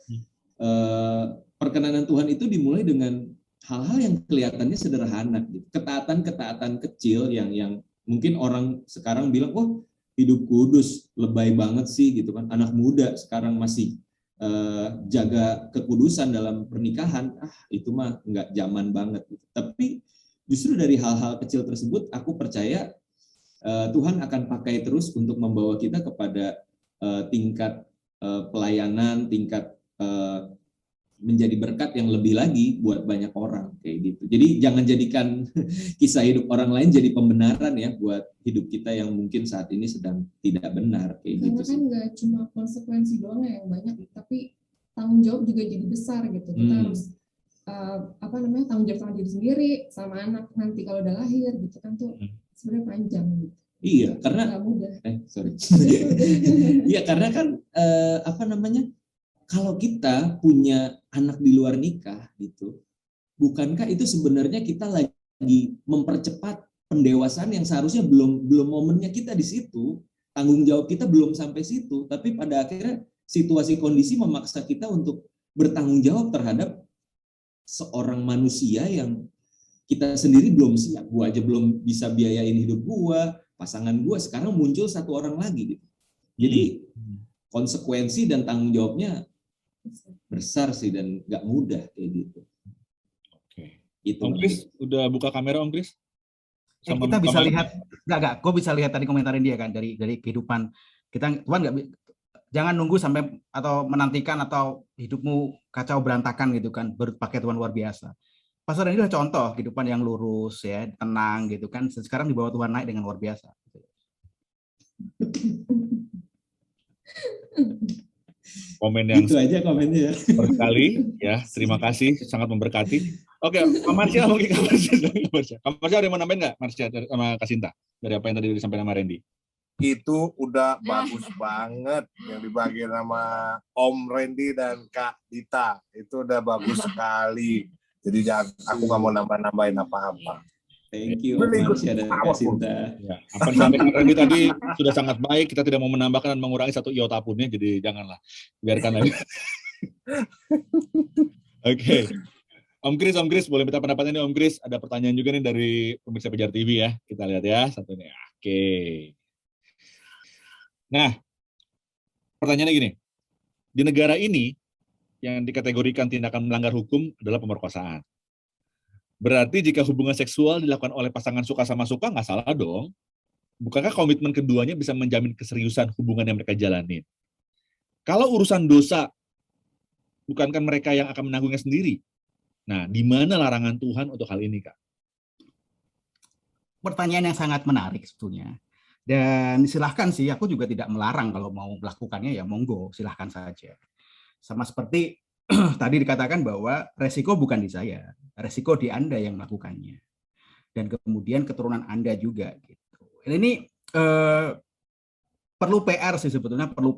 perkenanan Tuhan itu dimulai dengan hal-hal yang kelihatannya sederhana gitu. Ketaatan-ketaatan kecil yang mungkin orang sekarang bilang, wah hidup kudus, lebay banget sih gitu kan. Anak muda sekarang masih jaga kekudusan dalam pernikahan, itu mah nggak zaman banget gitu. Tapi justru dari hal-hal kecil tersebut aku percaya Tuhan akan pakai terus untuk membawa kita kepada tingkat pelayanan, tingkat menjadi berkat yang lebih lagi buat banyak orang kayak gitu. Jadi jangan jadikan kisah hidup orang lain jadi pembenaran ya buat hidup kita yang mungkin saat ini sedang tidak benar kayak Karena gitu sih. kan nggak cuma konsekuensi doang yang banyak, tapi tanggung jawab juga jadi besar gitu. Kita harus tanggung jawab sama diri sendiri, sama anak nanti kalau udah lahir gitu kan, tuh sebenarnya panjang gitu. Iya, karena nggak mudah. Iya, karena kan kalau kita punya anak di luar nikah gitu, bukankah itu sebenarnya kita lagi mempercepat pendewasaan yang seharusnya belum momennya kita di situ, tanggung jawab kita belum sampai situ, tapi pada akhirnya situasi kondisi memaksa kita untuk bertanggung jawab terhadap seorang manusia yang kita sendiri belum siap. Gua aja belum bisa biayain hidup gua, pasangan gua, sekarang muncul satu orang lagi gitu. Jadi konsekuensi dan tanggung jawabnya besar sih dan nggak mudah kayak gitu. Oke. Itu Om Kris udah buka kamera Om Kris? Kita bisa lihat, gue bisa lihat tadi komentarin dia kan dari kehidupan kita. Tuhan jangan nunggu sampai atau menantikan atau hidupmu kacau berantakan gitu kan baru pakai Tuhan luar biasa. Pastor ini adalah contoh kehidupan yang lurus ya, tenang gitu kan. Sekarang dibawa Tuhan naik dengan luar biasa. Komen yang itu aja komennya berkali ya, terima kasih, sangat memberkati. Oke, Kak Marsha mungkin Kak Marsha ada yang mau nambahin nggak, Marsha sama Kak Sinta dari apa yang tadi disampaikan sama Randy? Itu udah bagus banget yang dibagi sama Om Randy dan Kak Dita, itu udah bagus sekali. Jadi aku nggak mau nambahin apa-apa. Thank you, Marsha dan Kak Sinta. Ya, apa yang disampaikan Randy tadi sudah sangat baik. Kita tidak mau menambahkan dan mengurangi satu iota pun ya, jadi janganlah, biarkan aja. Oke. Om Kris, boleh minta pendapatnya nih Om Kris. Ada pertanyaan juga nih dari pemirsa Pijar TV ya. Kita lihat ya satunya. Oke. Nah, pertanyaannya gini. Di negara ini yang dikategorikan tindakan melanggar hukum adalah pemerkosaan. Berarti jika hubungan seksual dilakukan oleh pasangan suka sama suka, nggak salah dong. Bukankah komitmen keduanya bisa menjamin keseriusan hubungan yang mereka jalani? Kalau urusan dosa, bukankah mereka yang akan menanggungnya sendiri? Nah, di mana larangan Tuhan untuk hal ini, Kak? Pertanyaan yang sangat menarik sebetulnya. Dan silahkan sih, aku juga tidak melarang kalau mau melakukannya ya monggo, silahkan saja. Sama seperti tadi dikatakan bahwa resiko bukan di saya, resiko di Anda yang melakukannya. Dan kemudian keturunan Anda juga. Gitu. Ini perlu PR sih sebetulnya, perlu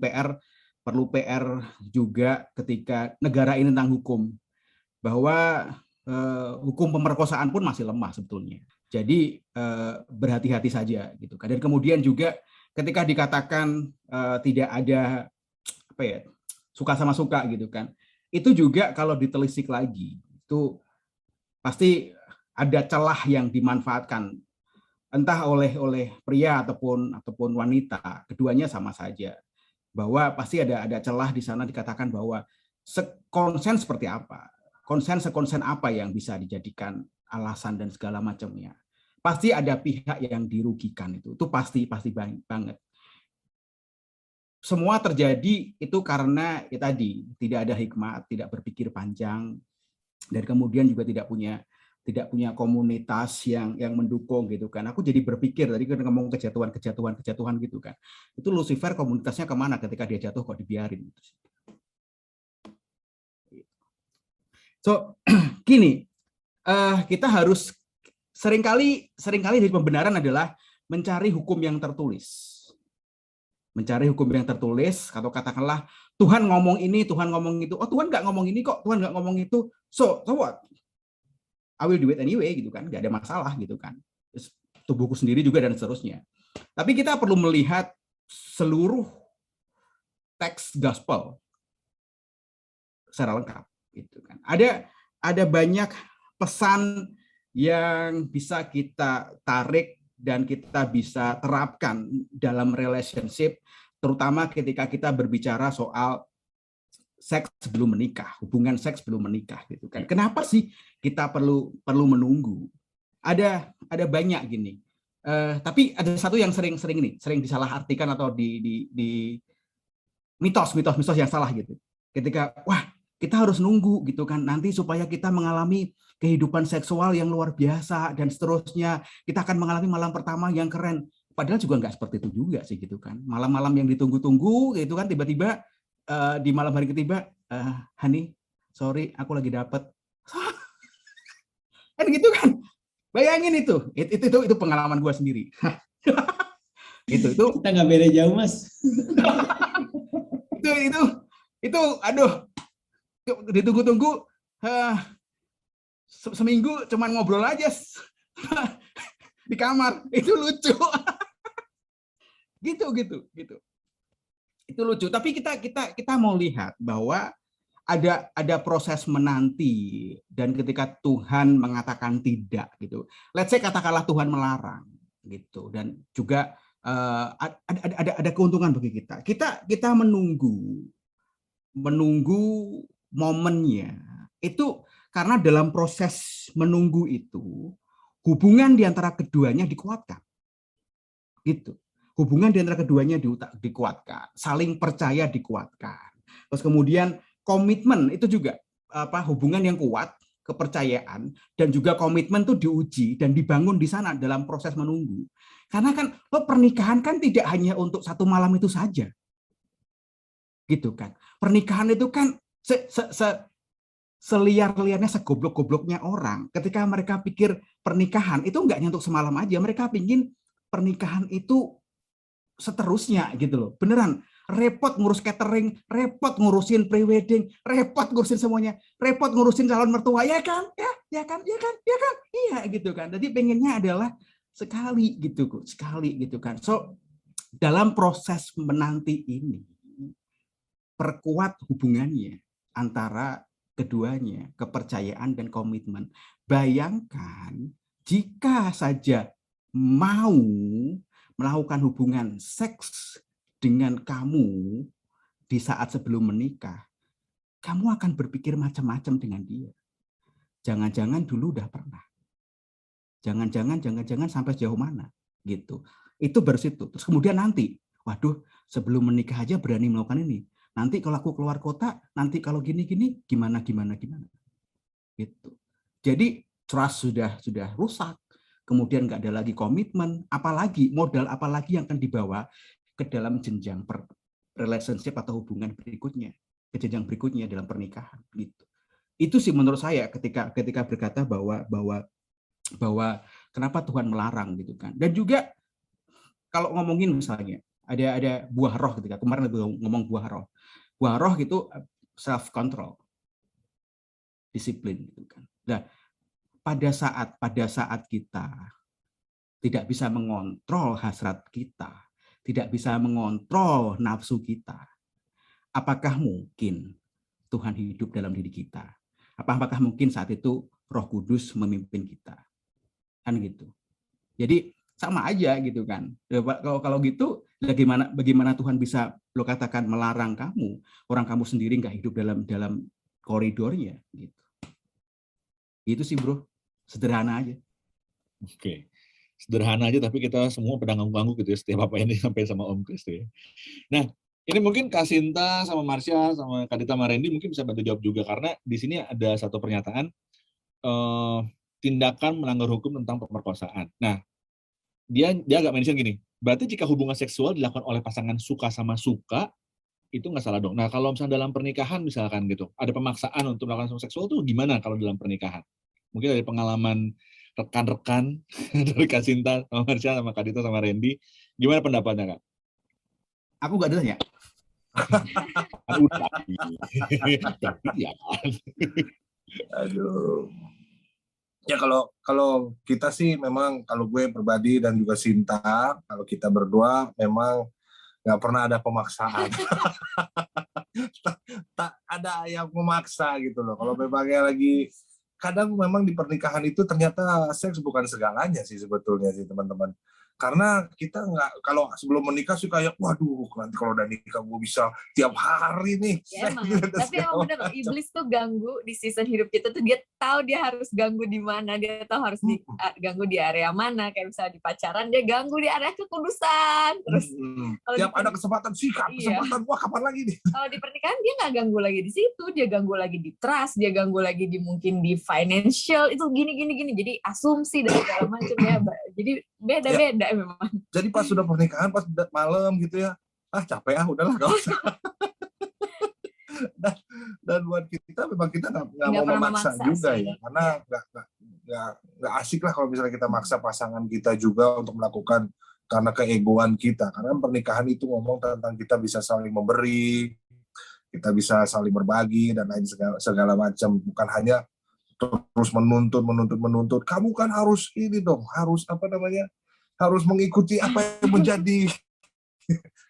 PR juga ketika negara ini tentang hukum. Bahwa hukum pemerkosaan pun masih lemah sebetulnya. Jadi berhati-hati saja. Gitu. Dan kemudian juga ketika dikatakan tidak ada suka sama suka gitu kan. Itu juga kalau ditelisik lagi itu pasti ada celah yang dimanfaatkan entah oleh pria ataupun wanita, keduanya sama saja, bahwa pasti ada celah di sana dikatakan bahwa konsen seperti apa, konsen apa yang bisa dijadikan alasan dan segala macamnya, pasti ada pihak yang dirugikan, itu pasti banget. Semua terjadi itu karena tadi tidak ada hikmat, tidak berpikir panjang, dan kemudian juga tidak punya komunitas yang mendukung gitu kan. Aku jadi berpikir tadi kan ngomong kejatuhan gitu kan. Itu Lucifer komunitasnya kemana ketika dia jatuh kok dibiarin? So gini, kita harus seringkali dari pembenaran adalah mencari hukum yang tertulis. Mencari hukum yang tertulis, atau katakanlah Tuhan ngomong ini, Tuhan ngomong itu. Oh, Tuhan nggak ngomong ini kok, Tuhan nggak ngomong itu. So what? I will do it anyway, gitu kan? Nggak ada masalah, gitu kan? Tubuhku sendiri juga dan seterusnya. Tapi kita perlu melihat seluruh teks gospel secara lengkap, gitu kan? Ada banyak pesan yang bisa kita tarik dan kita bisa terapkan dalam relationship, terutama ketika kita berbicara soal seks sebelum menikah, hubungan seks sebelum menikah, gitu kan? Kenapa sih kita perlu menunggu? Ada banyak gini. Tapi ada satu yang sering disalahartikan atau di mitos yang salah gitu. Ketika kita harus nunggu gitu kan, nanti supaya kita mengalami kehidupan seksual yang luar biasa dan seterusnya, kita akan mengalami malam pertama yang keren. Padahal juga nggak seperti itu juga sih, gitu kan. Malam-malam yang ditunggu-tunggu gitu kan, tiba-tiba di malam hari ketiga, honey, sorry, aku lagi dapet. Kan gitu kan. Bayangin itu pengalaman gue sendiri. itu kita nggak beda jauh, Mas. itu aduh, ditunggu-tunggu seminggu cuman ngobrol aja di kamar, itu lucu. gitu itu lucu. Tapi kita mau lihat bahwa ada proses menanti, dan ketika Tuhan mengatakan tidak gitu, let's say katakanlah Tuhan melarang gitu, dan juga ada keuntungan bagi kita menunggu momennya itu, karena dalam proses menunggu itu hubungan di antara keduanya dikuatkan, gitu. Hubungan di antara keduanya dikuatkan, saling percaya dikuatkan. Terus kemudian komitmen itu juga hubungan yang kuat, kepercayaan dan juga komitmen itu diuji dan dibangun di sana dalam proses menunggu. Karena kan pernikahan kan tidak hanya untuk satu malam itu saja, gitu kan. Pernikahan itu kan seliar-liarnya, segoblok-gobloknya orang, ketika mereka pikir pernikahan itu nggak hanya untuk semalam aja, mereka pingin pernikahan itu seterusnya, gitu loh. Beneran repot ngurus catering, repot ngurusin prewedding, repot ngurusin semuanya, repot ngurusin calon mertua, ya kan, iya gitu kan. Jadi pengennya adalah sekali gitu kan. So dalam proses menanti ini, perkuat hubungannya antara keduanya, kepercayaan dan komitmen. Bayangkan jika saja mau melakukan hubungan seks dengan kamu di saat sebelum menikah, kamu akan berpikir macam-macam dengan dia. Jangan-jangan dulu udah pernah. Jangan-jangan sampai sejauh mana gitu. Itu baru situ. Terus kemudian nanti, waduh, sebelum menikah aja berani melakukan ini. Nanti kalau aku keluar kota, nanti kalau gini-gini gimana. Gitu. Jadi trust sudah rusak. Kemudian nggak ada lagi komitmen, apalagi modal apalagi yang akan dibawa ke dalam jenjang relationship atau hubungan berikutnya, ke jenjang berikutnya dalam pernikahan gitu. Itu sih menurut saya ketika berkata bahwa kenapa Tuhan melarang gitu kan. Dan juga kalau ngomongin misalnya ada buah roh, ketika kemarin ngomong buah roh. Buah roh itu self control, disiplin gitu kan. Nah, pada saat kita tidak bisa mengontrol hasrat kita, tidak bisa mengontrol nafsu kita, apakah mungkin Tuhan hidup dalam diri kita? Apakah mungkin saat itu Roh Kudus memimpin kita? Kan gitu. Jadi sama aja gitu kan. Kalau gitu, bagaimana Tuhan bisa lo katakan melarang kamu, orang kamu sendiri nggak hidup dalam koridornya gitu. Itu sih bro, sederhana aja. Oke, sederhana aja tapi kita semua pedang ngangguk gitu ya setiap apa ini sampai sama Om Kris ya. Nah, ini mungkin Kak Sinta sama Marsha sama Kak Dita Marendi mungkin bisa bantu jawab juga, karena di sini ada satu pernyataan tindakan melanggar hukum tentang pemerkosaan. Nah, dia agak mention gini, berarti jika hubungan seksual dilakukan oleh pasangan suka sama suka, itu nggak salah dong. Nah, kalau misalnya dalam pernikahan misalkan gitu, ada pemaksaan untuk melakukan hubungan seksual tuh gimana kalau dalam pernikahan? Mungkin dari pengalaman rekan-rekan dari Kak Sinta sama Marsha sama Kak Dito sama Randy. Gimana pendapatnya, Kak? Aku nggak dengar ya. Udah. Jadi ya. Aduh. Ya kalau kita sih memang, kalau gue pribadi dan juga Sinta, kalau kita berdua memang nggak pernah ada pemaksaan. Tak ada yang memaksa gitu loh. Kalau memangnya lagi, kadang memang di pernikahan itu ternyata seks bukan segalanya sih sebetulnya sih teman-teman. Karena kita nggak, kalau sebelum menikah sih kayak, waduh nanti kalau udah nikah gue bisa tiap hari nih. Ya, emang. Tapi emang bener loh, iblis tuh ganggu di season hidup kita tuh, dia tahu dia harus ganggu di mana, dia tahu harus ganggu di area mana. Kayak misalnya di pacaran dia ganggu di area kekudusan. Terus tiap ada kesempatan sikat, kesempatan, wah kapan lagi nih? Kalau di pernikahan dia nggak ganggu lagi di situ, dia ganggu lagi di trust, dia ganggu lagi di mungkin di financial, itu gini. Jadi asumsi dan segala macam ya. Jadi beda-beda memang. Jadi pas sudah pernikahan, pas malam gitu ya, capek udahlah gak usah. dan buat kita memang kita nggak mau memaksa juga sih. Ya, karena nggak asik lah kalau misalnya kita maksa pasangan kita juga untuk melakukan karena keegoan kita. Karena pernikahan itu ngomong tentang kita bisa saling memberi, kita bisa saling berbagi dan lain segala macam. Bukan hanya terus menuntut. Kamu kan harus ini dong, harus harus mengikuti apa yang menjadi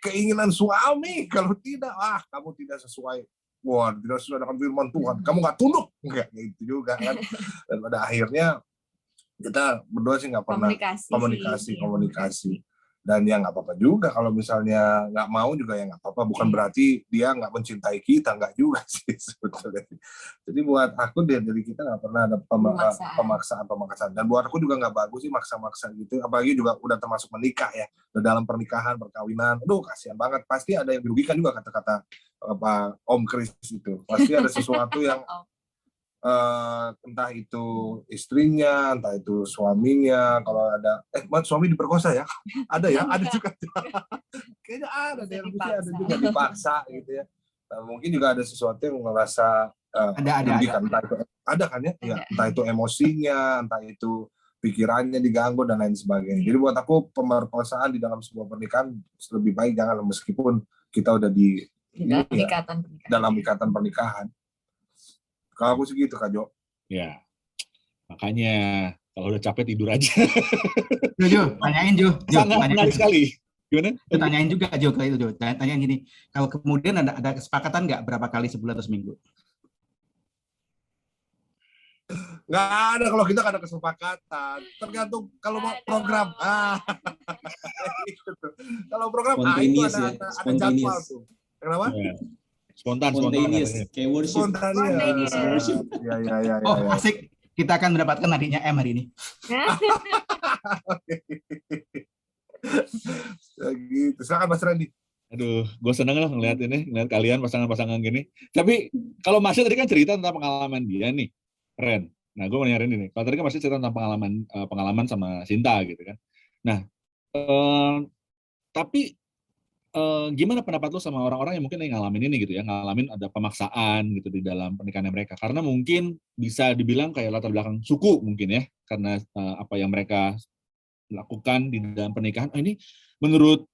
keinginan suami. Kalau tidak, kamu tidak sesuai. Wah, tidak sesuai dengan firman Tuhan. Kamu nggak tunduk. Enggak, gitu juga kan. Dan pada akhirnya kita berdua sih nggak pernah komunikasi. Dan ya nggak apa-apa juga kalau misalnya nggak mau juga ya nggak apa-apa. Bukan berarti dia nggak mencintai kita, nggak juga sih sebetulnya. Jadi buat aku dari kita nggak pernah ada pemaksaan. Dan buat aku juga nggak bagus sih maksa-maksa gitu. Apalagi juga udah termasuk menikah ya. Dalam pernikahan, perkawinan. Aduh kasihan banget. Pasti ada yang dirugikan juga kata-kata Om Chris itu. Pasti ada sesuatu yang entah itu istrinya, entah itu suaminya. Kalau ada suami diperkosa ya, ada ya, ada juga. Kayaknya ada juga dipaksa gitu ya. Mungkin juga ada sesuatu yang merasa ada. Ada kan ya, entah itu emosinya, entah itu pikirannya diganggu dan lain sebagainya. Jadi buat aku pemerkosaan di dalam sebuah pernikahan lebih baik jangan, meskipun kita udah dalam ikatan pernikahan. Kalau aku segitu Kak Jo. Ya, makanya kalau udah capek tidur aja. Jo, tanyain Jo. Sangat menarik sekali. Gimana? Tanyain juga Jo ke itu Jo. Tanyain gini, kalau kemudian ada kesepakatan nggak berapa kali sebulan atau seminggu? Nggak ada, kalau kita nggak ada kesepakatan. Tergantung kalau mau program. Kalau program itu ada jadwal tuh. Kenapa? Ya. Spontan. Kayak worship. Ya. Oh, asik. Kita akan mendapatkan adiknya M hari ini. Ya gitu. Silakan Mas Randy. Aduh, gue seneng lah ngeliat kalian pasangan-pasangan gini. Tapi kalau Marsha tadi kan cerita tentang pengalaman dia nih, Ren. Nah, gue mau nanya Ren ini. Kalau tadi kan Marsha cerita tentang pengalaman sama Sinta gitu kan. Nah, tapi gimana pendapat lo sama orang-orang yang mungkin ngalamin ini gitu ya, ngalamin ada pemaksaan gitu di dalam pernikahan mereka, karena mungkin bisa dibilang kayak latar belakang suku mungkin ya, karena apa yang mereka lakukan di dalam pernikahan, ini menurut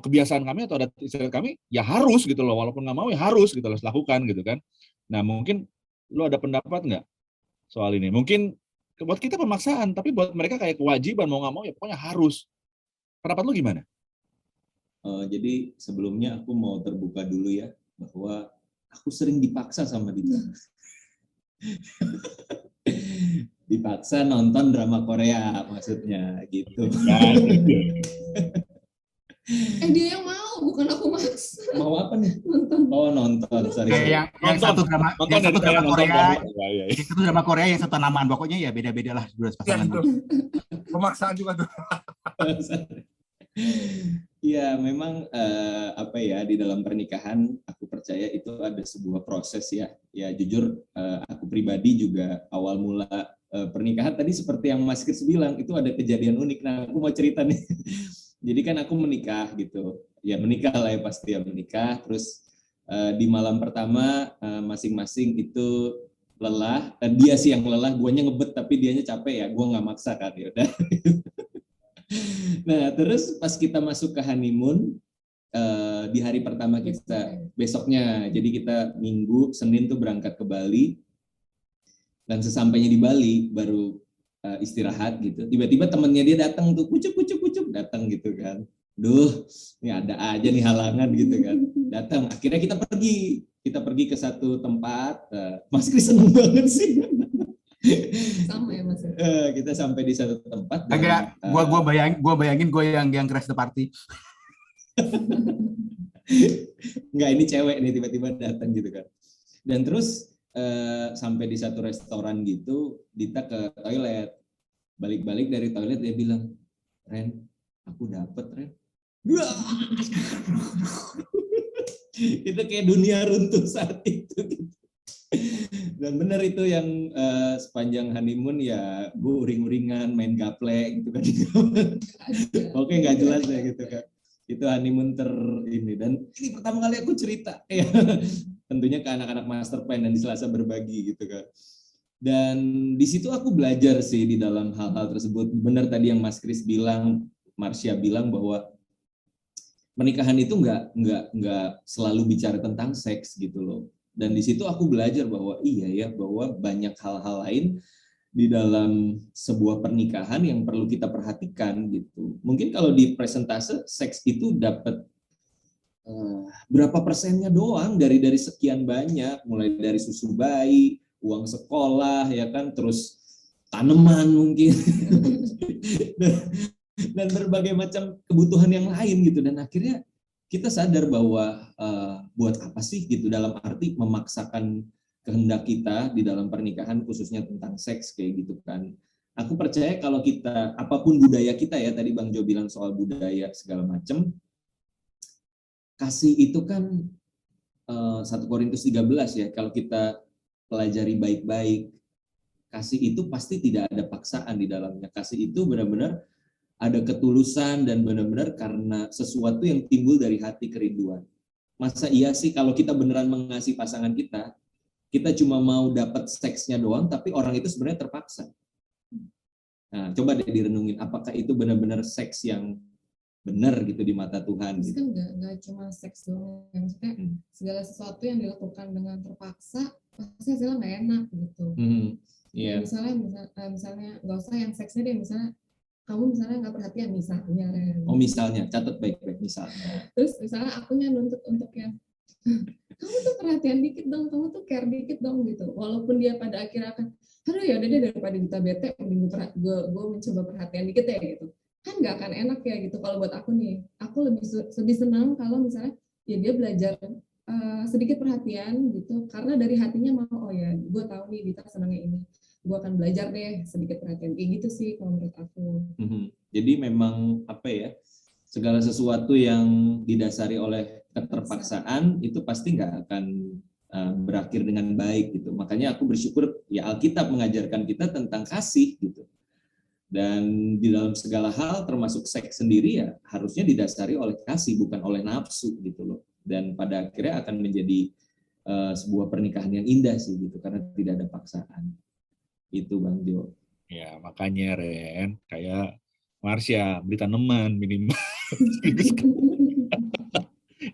kebiasaan kami atau adat istiadat kami ya harus gitu loh, walaupun nggak mau ya harus gitu loh, lakukan gitu kan. Nah mungkin lo ada pendapat nggak soal ini? Mungkin buat kita pemaksaan, tapi buat mereka kayak kewajiban, mau nggak mau ya pokoknya harus. Pendapat lo gimana? Jadi sebelumnya aku mau terbuka dulu ya, bahwa aku sering dipaksa sama Dita. Dipaksa nonton drama Korea maksudnya gitu. Dia yang mau, bukan aku maksa. Mau apa nih? Nonton. Oh nonton, sorry. Yang satu drama Korea, yang satu drama Korea, yang satu namaan, pokoknya ya beda-beda lah dua pasangan. Pemaksaan juga tuh. Ya memang di dalam pernikahan aku percaya itu ada sebuah proses ya. Ya jujur aku pribadi juga awal mula pernikahan tadi seperti yang Mas Kris bilang itu ada kejadian unik. Nah aku mau cerita nih. Jadi kan aku menikah gitu. Ya menikah lah ya pasti ya menikah. Terus di malam pertama masing-masing itu lelah, dia sih yang lelah, guanya ngebet tapi dianya capek ya, gua nggak maksa kan, ya udah. Nah terus pas kita masuk ke honeymoon, di hari pertama kita besoknya, jadi kita Minggu Senin tuh berangkat ke Bali, dan sesampainya di Bali baru istirahat gitu, tiba-tiba temennya dia datang tuh, kucuk datang gitu kan, duh ini ada aja nih halangan gitu kan, datang, akhirnya kita pergi ke satu tempat. Mas Kris seneng banget sih. Sama ya Mas. Kita sampai di satu tempat. Agak, gua bayangin gue yang crash the party. Enggak, ini cewek nih tiba-tiba datang gitu kan. Dan terus sampai di satu restoran gitu, Dita ke toilet. Balik-balik dari toilet dia bilang, Ren, aku dapet Ren. Itu kayak dunia runtuh saat itu gitu. Dan benar itu yang sepanjang honeymoon ya gue uring-uringan, main gaple gitu kan. Oke, nggak jelas ya gitu kan. Itu honeymoon ini, dan ini pertama kali aku cerita ya tentunya ke anak-anak master plan dan di Selasa Berbagi gitu kan. Dan di situ aku belajar sih di dalam hal-hal tersebut. Benar tadi yang Mas Kris bilang, Marsha bilang bahwa pernikahan itu nggak selalu bicara tentang seks gitu loh. Dan di situ aku belajar bahwa iya ya, bahwa banyak hal-hal lain di dalam sebuah pernikahan yang perlu kita perhatikan gitu. Mungkin kalau di presentase seks itu dapat berapa persennya doang dari sekian banyak, mulai dari susu bayi, uang sekolah ya kan, terus tanaman mungkin dan berbagai macam kebutuhan yang lain gitu. Dan akhirnya kita sadar bahwa buat apa sih gitu, dalam arti memaksakan kehendak kita di dalam pernikahan khususnya tentang seks kayak gitu kan. Aku percaya kalau kita, apapun budaya kita ya, tadi Bang Jo bilang soal budaya segala macam, kasih itu kan 1 Korintus 13 ya, kalau kita pelajari baik-baik, kasih itu pasti tidak ada paksaan di dalamnya. Kasih itu benar-benar ada ketulusan dan benar-benar karena sesuatu yang timbul dari hati kerinduan. Masa iya sih kalau kita beneran mengasihi pasangan kita cuma mau dapat seksnya doang, tapi orang itu sebenarnya terpaksa. Nah, coba deh direnungin, apakah itu benar-benar seks yang benar gitu di mata Tuhan? Terus Gitu. kan nggak cuma seks doang, maksudnya segala sesuatu yang dilakukan dengan terpaksa pasti hasilnya nggak enak gitu. Yeah. Misalnya nggak usah yang seksnya deh, misalnya kamu misalnya nggak perhatian misalnya. Oh misalnya, catat baik-baik misalnya. Terus misalnya akunya nuntut untuk yang kamu tuh perhatian dikit dong, kamu tuh care dikit dong gitu. Walaupun dia pada akhirnya akan, aduh ya udah deh daripada kita bete, mending gue mencoba perhatian dikit ya gitu. Kan nggak akan enak ya gitu. Kalau buat aku nih, aku lebih senang kalau misalnya ya dia belajar sedikit perhatian gitu, karena dari hatinya mau, oh ya gue tahu nih Dita senangnya ini, gue akan belajar deh sedikit perhatian kayak gitu sih kalau menurut aku. Jadi memang apa ya, segala sesuatu yang didasari oleh keterpaksaan itu pasti nggak akan berakhir dengan baik gitu. Makanya aku bersyukur ya Alkitab mengajarkan kita tentang kasih gitu. Dan di dalam segala hal termasuk seks sendiri ya harusnya didasari oleh kasih, bukan oleh nafsu gitu loh. Dan pada akhirnya akan menjadi sebuah pernikahan yang indah sih gitu, karena tidak ada paksaan. Itu Bang Jo. Ya makanya Ren, kayak Marsha beli tanaman minimal.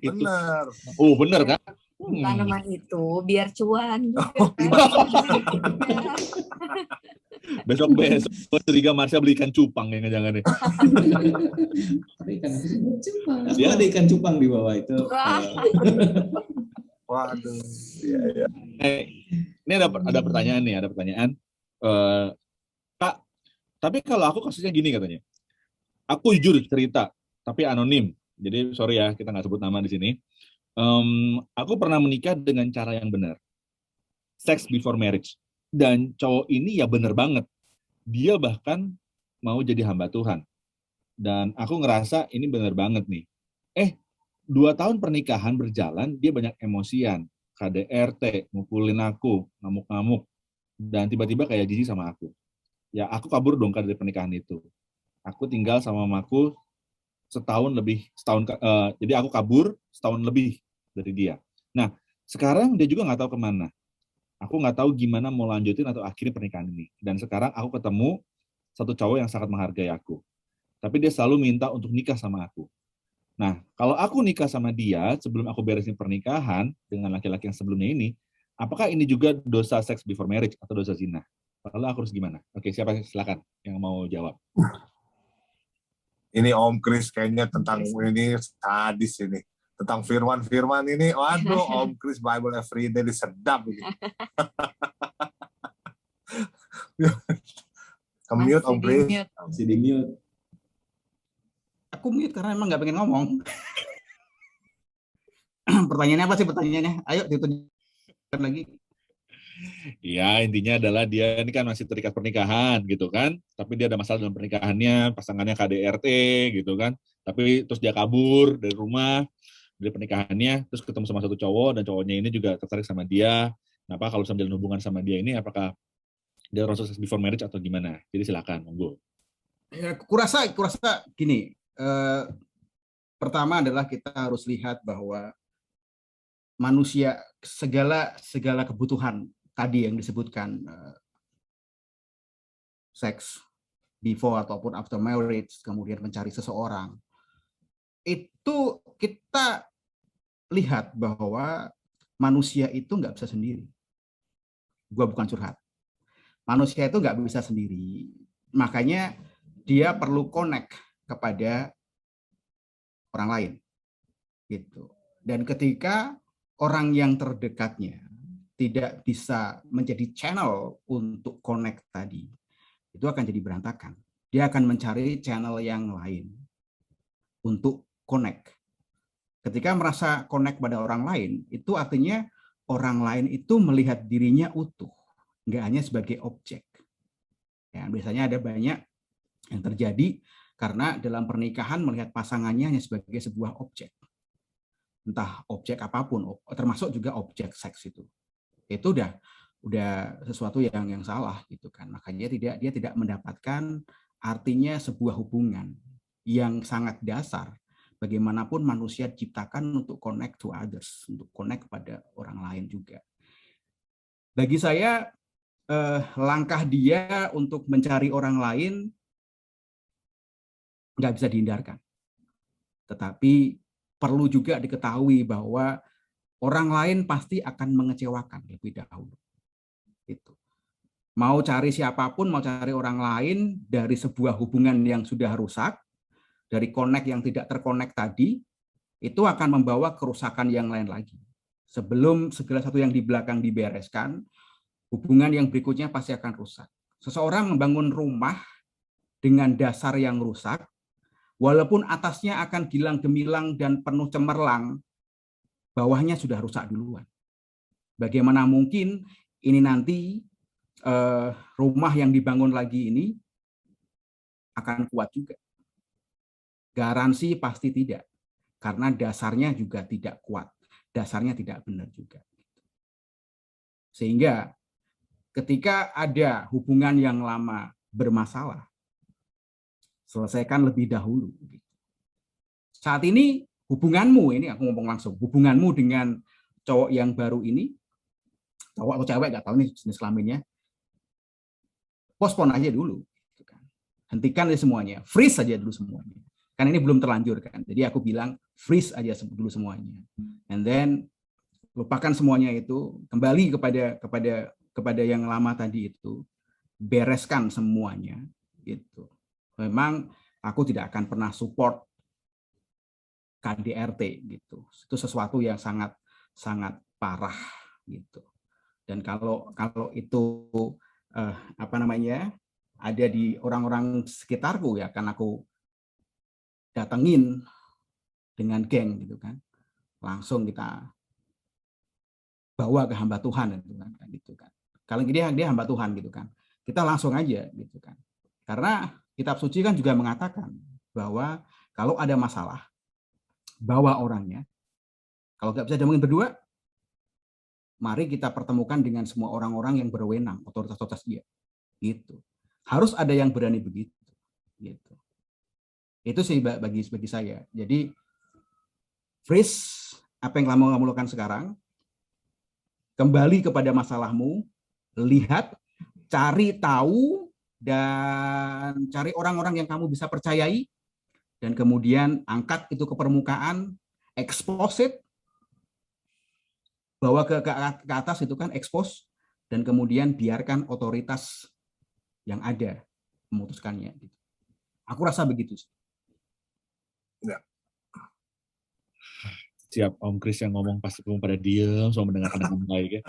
Benar. Oh bener kan? Tanaman itu biar cuan. Besok curiga Marsha beli ikan cupang ya jangan deh. Ada ikan apa sih? Cupang. Dia ada ikan cupang di bawah itu. Waduh. Iya. Ini ada pertanyaan nih, ada pertanyaan. Kak, tapi kalau aku kasusnya gini katanya. Aku jujur cerita, tapi anonim. Jadi sorry ya, kita nggak sebut nama di sini. Aku pernah menikah dengan cara yang benar. Sex before marriage. Dan cowok ini ya bener banget. Dia bahkan mau jadi hamba Tuhan. Dan aku ngerasa ini bener banget nih. 2 tahun pernikahan berjalan, dia banyak emosian. KDRT, mukulin aku, ngamuk-ngamuk. Dan tiba-tiba kayak jijik sama aku. Ya aku kabur dong dari pernikahan itu. Aku tinggal sama mamaku setahun lebih. Jadi aku kabur setahun lebih dari dia. Nah, sekarang dia juga nggak tahu kemana. Aku nggak tahu gimana mau lanjutin atau akhiri pernikahan ini. Dan sekarang aku ketemu satu cowok yang sangat menghargai aku. Tapi dia selalu minta untuk nikah sama aku. Nah, kalau aku nikah sama dia sebelum aku beresin pernikahan dengan laki-laki yang sebelumnya ini, apakah ini juga dosa sex before marriage atau dosa zina? Lalu aku harus gimana? Oke, siapa silakan yang mau jawab. Ini Om Kris kayaknya tentang ini sadis ini. Tentang firman-firman ini, waduh Om Kris Bible Everyday ini sedap ini. Ke-mute Om Kris. Masih di mute. Aku mute karena emang nggak pengen ngomong. Pertanyaannya apa sih pertanyaannya? Ayo ditunjukkan lagi. Iya, intinya adalah dia ini kan masih terikat pernikahan gitu kan, tapi dia ada masalah dalam pernikahannya, pasangannya KDRT gitu kan, tapi terus dia kabur dari rumah, dari pernikahannya, terus ketemu sama satu cowok, dan cowoknya ini juga tertarik sama dia. Nah, apa kalau sambil hubungan sama dia ini, apakah dia proses before marriage atau gimana? Jadi silakan, monggo. Ya, kurasa gini. Pertama adalah kita harus lihat bahwa manusia segala kebutuhan tadi yang disebutkan, seks before ataupun after marriage, kemudian mencari seseorang, itu kita lihat bahwa manusia itu nggak bisa sendiri. Gua bukan curhat. Manusia itu nggak bisa sendiri. Makanya dia perlu connect kepada orang lain. Gitu. Dan ketika orang yang terdekatnya tidak bisa menjadi channel untuk connect tadi, itu akan jadi berantakan. Dia akan mencari channel yang lain untuk connect. Ketika merasa connect pada orang lain, itu artinya orang lain itu melihat dirinya utuh, nggak hanya sebagai objek. Ya, biasanya ada banyak yang terjadi karena dalam pernikahan melihat pasangannya hanya sebagai sebuah objek. Entah objek apapun, termasuk juga objek seks itu udah sesuatu yang salah gitu kan. Makanya dia tidak mendapatkan artinya sebuah hubungan yang sangat dasar. Bagaimanapun manusia diciptakan untuk connect to others, untuk connect kepada orang lain juga. Bagi saya langkah dia untuk mencari orang lain nggak bisa dihindarkan. Tetapi perlu juga diketahui bahwa orang lain pasti akan mengecewakan lebih dahulu. Itu. Mau cari siapapun, mau cari orang lain dari sebuah hubungan yang sudah rusak, dari connect yang tidak terkonek tadi, itu akan membawa kerusakan yang lain lagi. Sebelum segala satu yang di belakang dibereskan, hubungan yang berikutnya pasti akan rusak. Seseorang membangun rumah dengan dasar yang rusak, walaupun atasnya akan gilang gemilang dan penuh cemerlang, bawahnya sudah rusak duluan. Bagaimana mungkin ini nanti rumah yang dibangun lagi ini akan kuat juga? Garansi pasti tidak, karena dasarnya juga tidak kuat, dasarnya tidak benar juga. Sehingga ketika ada hubungan yang lama bermasalah, selesaikan lebih dahulu. Saat ini hubunganmu, ini aku ngomong langsung, hubunganmu dengan cowok yang baru ini, cowok atau cewek nggak tahu nih jenis kelaminnya, postpone aja dulu, hentikan aja semuanya, freeze aja dulu semuanya, kan ini belum terlanjur kan, jadi aku bilang freeze aja dulu semuanya, and then lupakan semuanya itu, kembali kepada yang lama tadi itu, bereskan semuanya, gitu. Memang aku tidak akan pernah support KDRT gitu. Itu sesuatu yang sangat parah gitu. Dan kalau itu ada di orang-orang sekitarku, ya kan aku datengin dengan geng gitu kan. Langsung kita bawa ke hamba Tuhan gitu kan. Kalau dia hamba Tuhan gitu kan. Kita langsung aja gitu kan. Karena Kitab Suci kan juga mengatakan bahwa kalau ada masalah, bawa orangnya. Kalau nggak bisa diomongin berdua, mari kita pertemukan dengan semua orang-orang yang berwenang, otoritas dia. Gitu. Harus ada yang berani begitu. Gitu. Itu sih bagi saya. Jadi freeze apa yang kamu lakukan sekarang. kembali kepada masalahmu, lihat, cari tahu, dan cari orang-orang yang kamu bisa percayai, dan kemudian angkat itu ke permukaan, expose it, bawa ke atas itu kan, expose, dan kemudian biarkan otoritas yang ada memutuskannya. Aku rasa begitu. Ya. Siap, Om Kris yang ngomong pasti belum pada diem, semua mendengarkan dengan baik ya.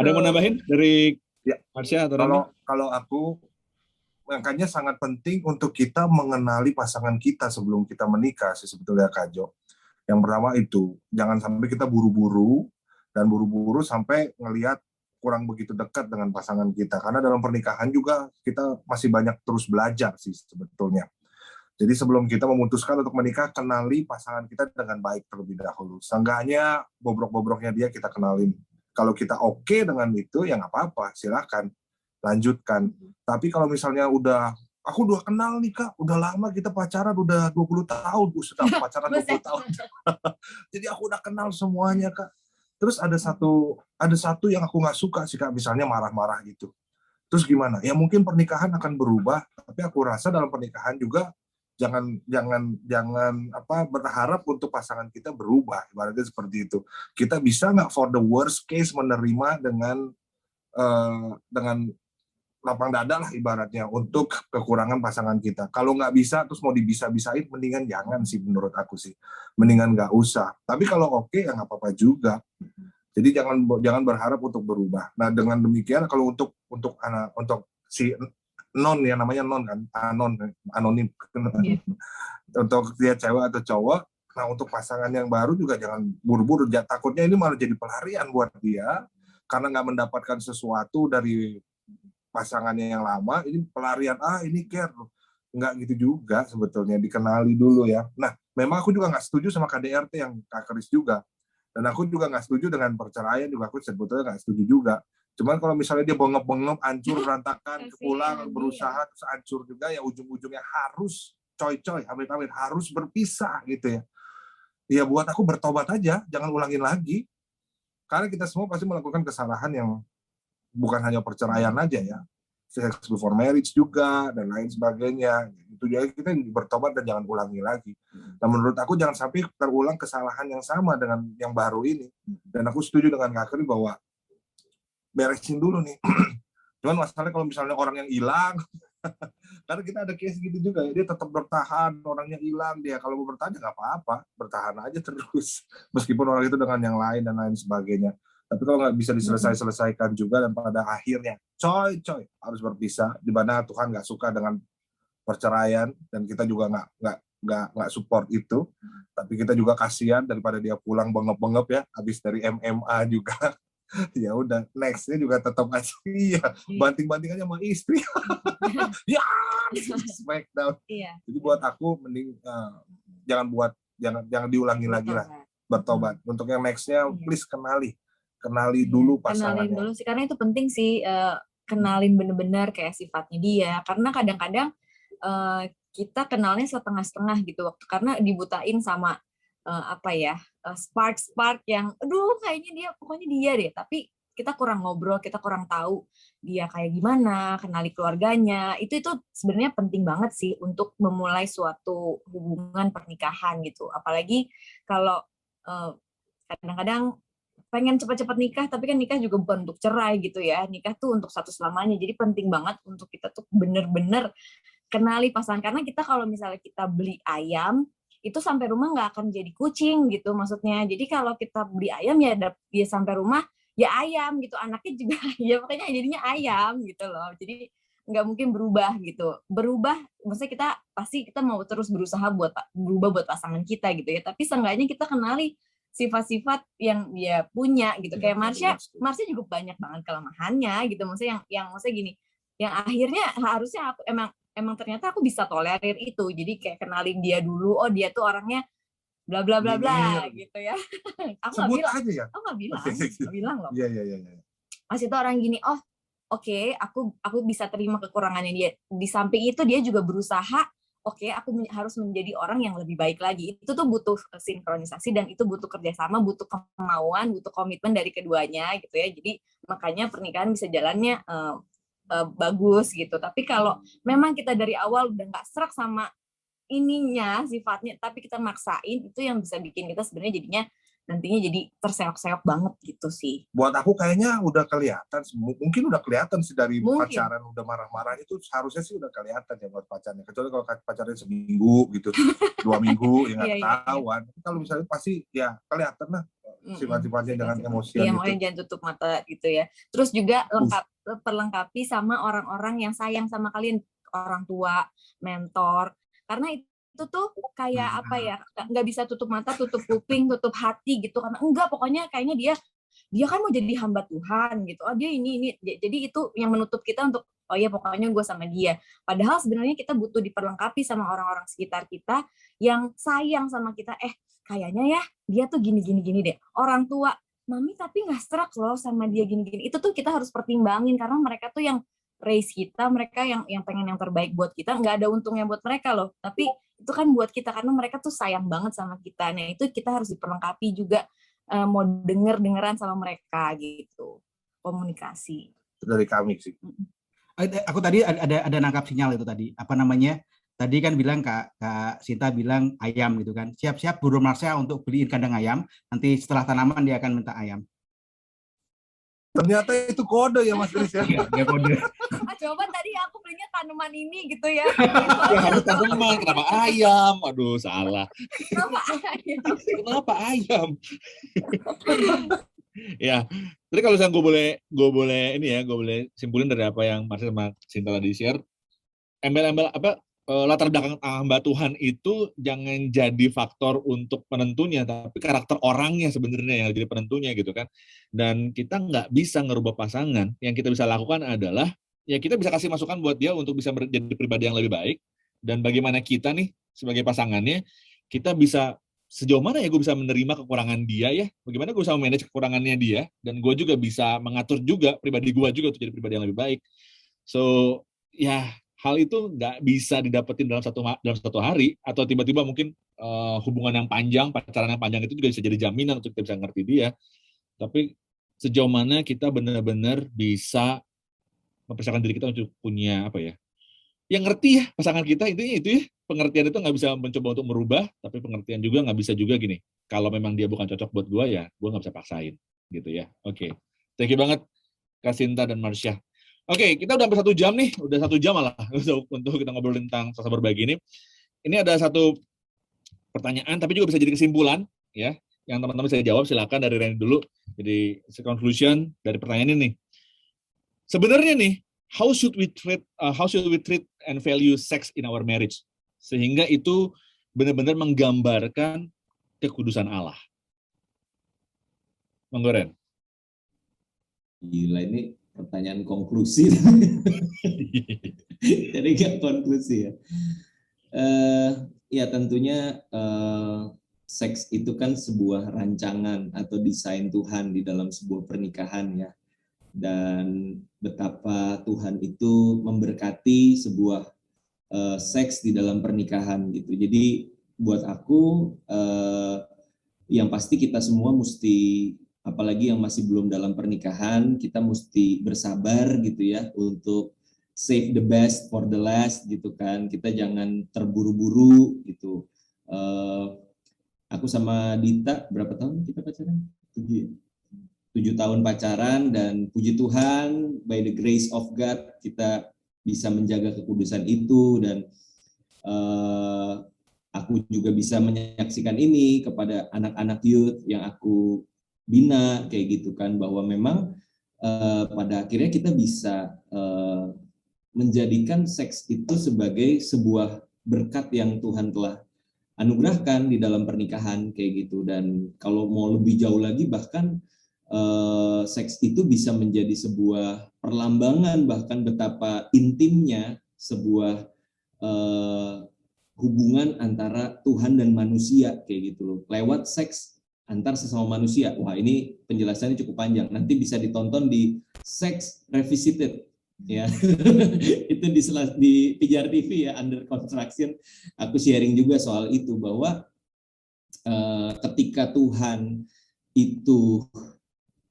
Ada yang mau nambahin dari Ya. Marsha atau Rami? Kalau aku, makanya sangat penting untuk kita mengenali pasangan kita sebelum kita menikah sih sebetulnya Kak Jo. Yang pertama itu, jangan sampai kita buru-buru sampai ngelihat kurang begitu dekat dengan pasangan kita. Karena dalam pernikahan juga kita masih banyak terus belajar sih sebetulnya. Jadi sebelum kita memutuskan untuk menikah, kenali pasangan kita dengan baik terlebih dahulu. Seenggaknya bobrok-bobroknya dia kita kenalin. Kalau kita oke dengan itu, ya nggak apa-apa, silakan lanjutkan. Tapi kalau misalnya aku udah kenal nih Kak, udah lama kita pacaran, udah 20 tahun, sudah pacaran 20 tahun. Jadi aku udah kenal semuanya Kak. Terus ada satu yang aku nggak suka sih Kak, misalnya marah-marah gitu. Terus gimana? Ya mungkin pernikahan akan berubah, tapi aku rasa dalam pernikahan juga jangan berharap untuk pasangan kita berubah, ibaratnya seperti itu. Kita bisa nggak for the worst case menerima dengan lapang dada lah ibaratnya untuk kekurangan pasangan kita. Kalau nggak bisa terus mau dibisa-bisain, mendingan jangan sih menurut aku sih, mendingan nggak usah. Tapi kalau oke ya nggak apa-apa juga. Jadi jangan berharap untuk berubah. Nah dengan demikian kalau untuk si non ya namanya non kan, anonim. Yeah. Untuk dia cewek atau cowok, nah untuk pasangan yang baru juga jangan buru-buru. Takutnya ini malah jadi pelarian buat dia karena nggak mendapatkan sesuatu dari pasangannya yang lama. Ini pelarian, ini care, nggak gitu juga sebetulnya, dikenali dulu ya. Nah memang aku juga nggak setuju sama KDRT yang Kak Kris juga, dan aku juga nggak setuju dengan perceraian juga, aku sebetulnya nggak setuju juga. Cuman kalau misalnya dia bengep-bengep, hancur, berantakan, pulang, berusaha, terus hancur juga, ya ujung-ujungnya harus, amit-amit, harus berpisah gitu ya. Ya buat aku bertobat aja, jangan ulangin lagi. Karena kita semua pasti melakukan kesalahan yang bukan hanya perceraian aja ya. Sex before marriage juga, dan lain sebagainya. Itu jadi kita bertobat dan jangan ulangi lagi. Nah menurut aku jangan sampai terulang kesalahan yang sama dengan yang baru ini. Dan aku setuju dengan Kak Kri bahwa beresin dulu nih. Cuman masalahnya kalau misalnya orang yang hilang, karena kita ada case gitu juga, dia tetap bertahan, orangnya hilang, dia kalau mau bertahan nggak apa-apa, bertahan aja terus, meskipun orang itu dengan yang lain dan lain sebagainya. Tapi kalau nggak bisa diselesaikan juga dan pada akhirnya, coy harus berpisah, di mana Tuhan nggak suka dengan perceraian dan kita juga nggak support itu. Tapi kita juga kasihan daripada dia pulang bengep-bengep ya, habis dari MMA juga. Ya udah, nextnya juga tetap aja banting-banting aja sama istri. Ya, smackdown. Jadi buat aku mending jangan diulangi lagi lah, bertobat. Untuk yang nextnya please kenali dulu pasangannya. Kenalin dulu sih, karena itu penting sih, kenalin bener-bener kayak sifatnya dia. Karena kadang-kadang kita kenalnya setengah-setengah gitu, karena dibutain sama spark yang kayaknya dia, pokoknya dia deh, tapi kita kurang ngobrol, kita kurang tahu dia kayak gimana, kenali keluarganya. Itu sebenarnya penting banget sih untuk memulai suatu hubungan pernikahan gitu. Apalagi kalau kadang-kadang pengen cepat-cepat nikah, tapi kan nikah juga bukan untuk cerai gitu ya. Nikah tuh untuk satu selamanya. Jadi penting banget untuk kita tuh bener-bener kenali pasangan. Karena kita kalau misalnya kita beli ayam, itu sampai rumah nggak akan jadi kucing gitu maksudnya. Jadi kalau kita beli ayam ya dia sampai rumah ya ayam gitu, anaknya juga ya makanya jadinya ayam gitu loh. Jadi nggak mungkin berubah gitu. Berubah maksudnya kita mau terus berusaha buat berubah buat pasangan kita gitu ya. Tapi seenggaknya kita kenali sifat-sifat yang dia punya gitu. Kayak Marsha juga banyak banget kelemahannya gitu. Maksudnya yang maksudnya gini, yang akhirnya harusnya aku emang ternyata aku bisa tolerir itu. Jadi kayak kenalin dia dulu, oh dia tuh orangnya bla bla bla bla gitu ya. Aku nggak bilang aja ya. Aku nggak bilang loh. Iya. Masih tuh orang gini, oh oke, aku bisa terima kekurangannya dia. Di samping itu dia juga berusaha oke, aku harus menjadi orang yang lebih baik lagi. Itu tuh butuh sinkronisasi dan itu butuh kerjasama, butuh kemauan, butuh komitmen dari keduanya gitu ya. Jadi makanya pernikahan bisa jalannya bagus gitu. Tapi kalau memang kita dari awal udah nggak serak sama ininya sifatnya, tapi kita maksain, itu yang bisa bikin kita sebenarnya jadinya nantinya jadi terseok-seok banget gitu sih. Buat aku kayaknya udah kelihatan, mungkin udah kelihatan sih dari Mungkin. pacaran udah marah-marah itu harusnya sih udah kelihatan ya buat pacarnya. Kecuali kalau pacarnya seminggu gitu, 2 minggu ya nggak Iya. ketahuan. Kalau misalnya pasti ya kelihatan lah sifat-sifatnya dengan emosian Iya, gitu. makanya jangan tutup mata gitu ya. Terus juga perlengkapi sama orang-orang yang sayang sama kalian, orang tua, mentor. Karena itu tuh kayak apa ya, nggak bisa tutup mata, tutup kuping, tutup hati gitu. Karena enggak, pokoknya kayaknya dia kan mau jadi hamba Tuhan gitu. Oh dia ini. Jadi itu yang menutup kita untuk, oh ya pokoknya gue sama dia. Padahal sebenarnya kita butuh diperlengkapi sama orang-orang sekitar kita yang sayang sama kita. Kayaknya ya dia tuh gini deh. Orang tua, mami tapi nggak serak loh sama dia gini. Itu tuh kita harus pertimbangin karena mereka tuh yang raise kita, mereka yang pengen yang terbaik buat kita. Nggak ada untungnya buat mereka loh, tapi itu kan buat kita karena mereka tuh sayang banget sama kita. Nah itu kita harus diperlengkapi juga, mau dengeran sama mereka gitu, komunikasi. Dari kami sih. Aku tadi ada nangkap sinyal itu tadi, apa namanya? Tadi kan bilang Kak Sinta bilang ayam gitu kan. Siap-siap Bu Marsha untuk beliin kandang ayam. Nanti setelah tanaman dia akan minta ayam. Ternyata itu kode ya Mas Chris ya. Iya, kode. Coba tadi aku belinya tanaman ini gitu ya. Ya harus tanaman, kenapa ayam? Aduh, salah. Kenapa ayam? Ya, jadi kalau misalnya gue boleh simpulin dari apa yang Marsha sama Sinta tadi share, embel-embel latar belakang hamba Tuhan itu jangan jadi faktor untuk penentunya, tapi karakter orangnya sebenarnya yang jadi penentunya gitu kan. Dan kita nggak bisa ngerubah pasangan. Yang kita bisa lakukan adalah ya kita bisa kasih masukan buat dia untuk bisa menjadi pribadi yang lebih baik. Dan bagaimana kita nih sebagai pasangannya, kita bisa sejauh mana ya gue bisa menerima kekurangan dia ya, bagaimana gue bisa manage kekurangannya dia, dan gue juga bisa mengatur juga pribadi gue juga untuk jadi pribadi yang lebih baik. So ya hal itu nggak bisa didapetin dalam satu hari, atau tiba-tiba mungkin hubungan yang panjang, pacaran yang panjang itu juga bisa jadi jaminan untuk kita bisa ngerti dia. Tapi sejauh mana kita benar-benar bisa mempersiapkan diri kita untuk punya apa ya, yang ngerti ya pasangan kita, intinya itu ya. Pengertian itu nggak bisa mencoba untuk merubah, tapi pengertian juga nggak bisa juga gini, kalau memang dia bukan cocok buat gue ya gue nggak bisa paksain gitu ya. Oke. Thank you banget Kak Sinta dan Marsha. Oke, kita udah sampai 1 jam nih, udah 1 jam malah untuk kita ngobrol tentang selasa berbagi ini. Ini ada satu pertanyaan, tapi juga bisa jadi kesimpulan, ya. Yang teman-teman bisa jawab, silakan dari Randy dulu. Jadi conclusion dari pertanyaan ini. Sebenarnya nih, how should we treat and value sex in our marriage, sehingga itu benar-benar menggambarkan kekudusan Allah. Monggo Ren. Gila, ini pertanyaan konklusi. Jadi nggak konklusi ya. Ya tentunya seks itu kan sebuah rancangan atau desain Tuhan di dalam sebuah pernikahan ya. Dan betapa Tuhan itu memberkati sebuah seks di dalam pernikahan gitu. Jadi buat aku yang pasti kita semua mesti, apalagi yang masih belum dalam pernikahan, kita mesti bersabar gitu ya untuk save the best for the last gitu kan. Kita jangan terburu-buru gitu. Aku sama Dita berapa tahun kita pacaran? 7 tahun pacaran, dan puji Tuhan by the grace of God kita bisa menjaga kekudusan itu, dan aku juga bisa menyaksikan ini kepada anak-anak youth yang aku bina kayak gitu kan, bahwa memang pada akhirnya kita bisa menjadikan seks itu sebagai sebuah berkat yang Tuhan telah anugerahkan di dalam pernikahan kayak gitu. Dan kalau mau lebih jauh lagi, bahkan seks itu bisa menjadi sebuah perlambangan bahkan betapa intimnya sebuah hubungan antara Tuhan dan manusia kayak gitu loh, lewat seks antar sesama manusia. Wah, ini penjelasannya cukup panjang, nanti bisa ditonton di Sex Revisited ya. Itu di Pijar TV ya, Under Construction, aku sharing juga soal itu, bahwa ketika Tuhan itu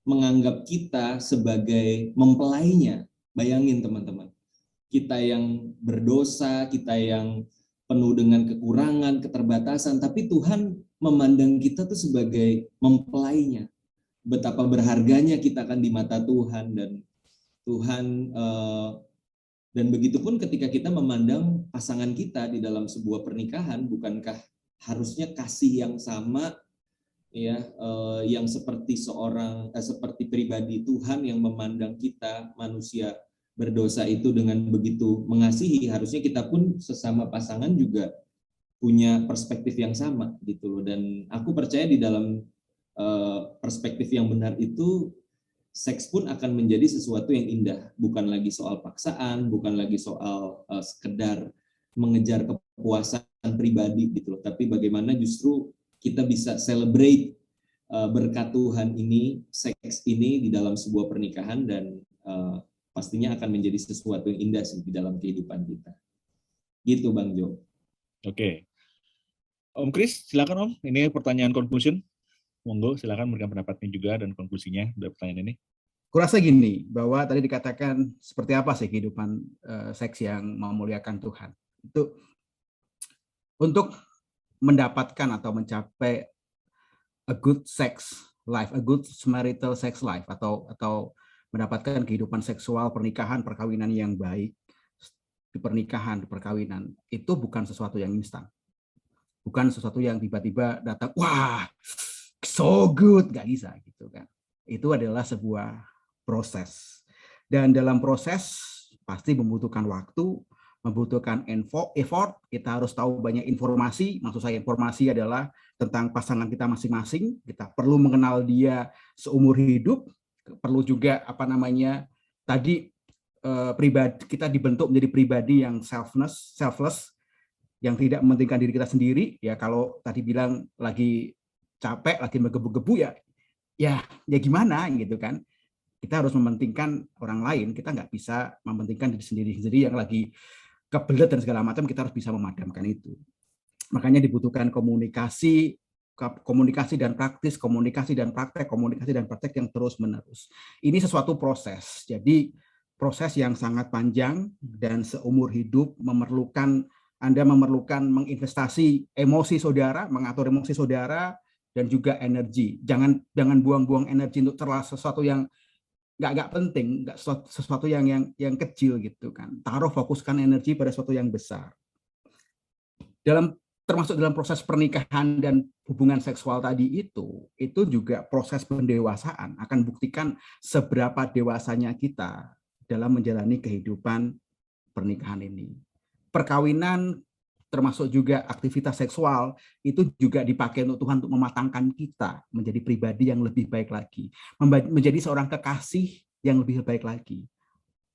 menganggap kita sebagai mempelainya, bayangin teman-teman, kita yang berdosa, kita yang penuh dengan kekurangan, keterbatasan, tapi Tuhan memandang kita tuh sebagai mempelainya. Betapa berharganya kita akan di mata Tuhan, dan begitu pun ketika kita memandang pasangan kita di dalam sebuah pernikahan, bukankah harusnya kasih yang sama ya, yang seperti seperti pribadi Tuhan yang memandang kita manusia berdosa itu dengan begitu mengasihi, harusnya kita pun sesama pasangan juga punya perspektif yang sama gitu loh. Dan aku percaya di dalam perspektif yang benar itu, seks pun akan menjadi sesuatu yang indah, bukan lagi soal paksaan, bukan lagi soal sekedar mengejar kepuasan pribadi gitu loh, tapi bagaimana justru kita bisa celebrate berkat Tuhan ini, seks ini di dalam sebuah pernikahan, dan pastinya akan menjadi sesuatu yang indah sih di dalam kehidupan kita. Gitu Bang Jo. Oke. Om Kris, silakan Om. Ini pertanyaan conclusion. Monggo, silakan berikan pendapatnya juga dan konklusinya dari pertanyaan ini. Kurasa gini, bahwa tadi dikatakan seperti apa sih kehidupan seks yang memuliakan Tuhan. Itu untuk mendapatkan atau mencapai a good sex life, a good marital sex life, atau mendapatkan kehidupan seksual pernikahan, perkawinan yang baik di pernikahan, di perkawinan, itu bukan sesuatu yang instan. Bukan sesuatu yang tiba-tiba datang, wah, so good, nggak bisa gitu kan. Itu adalah sebuah proses. Dan dalam proses pasti membutuhkan waktu, membutuhkan effort, kita harus tahu banyak informasi. Maksud saya informasi adalah tentang pasangan kita masing-masing, kita perlu mengenal dia seumur hidup, perlu juga tadi pribadi kita dibentuk menjadi pribadi yang selfless, yang tidak mementingkan diri kita sendiri. Ya kalau tadi bilang lagi capek, lagi menggebu-gebu, ya gimana gitu kan. Kita harus mementingkan orang lain, kita nggak bisa mementingkan diri sendiri yang lagi kebelet dan segala macam, kita harus bisa memadamkan itu. Makanya dibutuhkan komunikasi dan praktis, komunikasi dan praktek yang terus-menerus. Ini sesuatu proses. Jadi proses yang sangat panjang dan seumur hidup, Anda memerlukan menginvestasi emosi saudara, mengatur emosi saudara, dan juga energi. Jangan buang-buang energi untuk sesuatu yang nggak penting, nggak sesuatu yang kecil gitu kan. Fokuskan energi pada sesuatu yang besar. Termasuk dalam proses pernikahan dan hubungan seksual tadi itu juga proses pendewasaan akan buktikan seberapa dewasanya kita dalam menjalani kehidupan pernikahan ini. Perkawinan termasuk juga aktivitas seksual itu juga dipakai untuk Tuhan untuk mematangkan kita menjadi pribadi yang lebih baik lagi, menjadi seorang kekasih yang lebih baik lagi.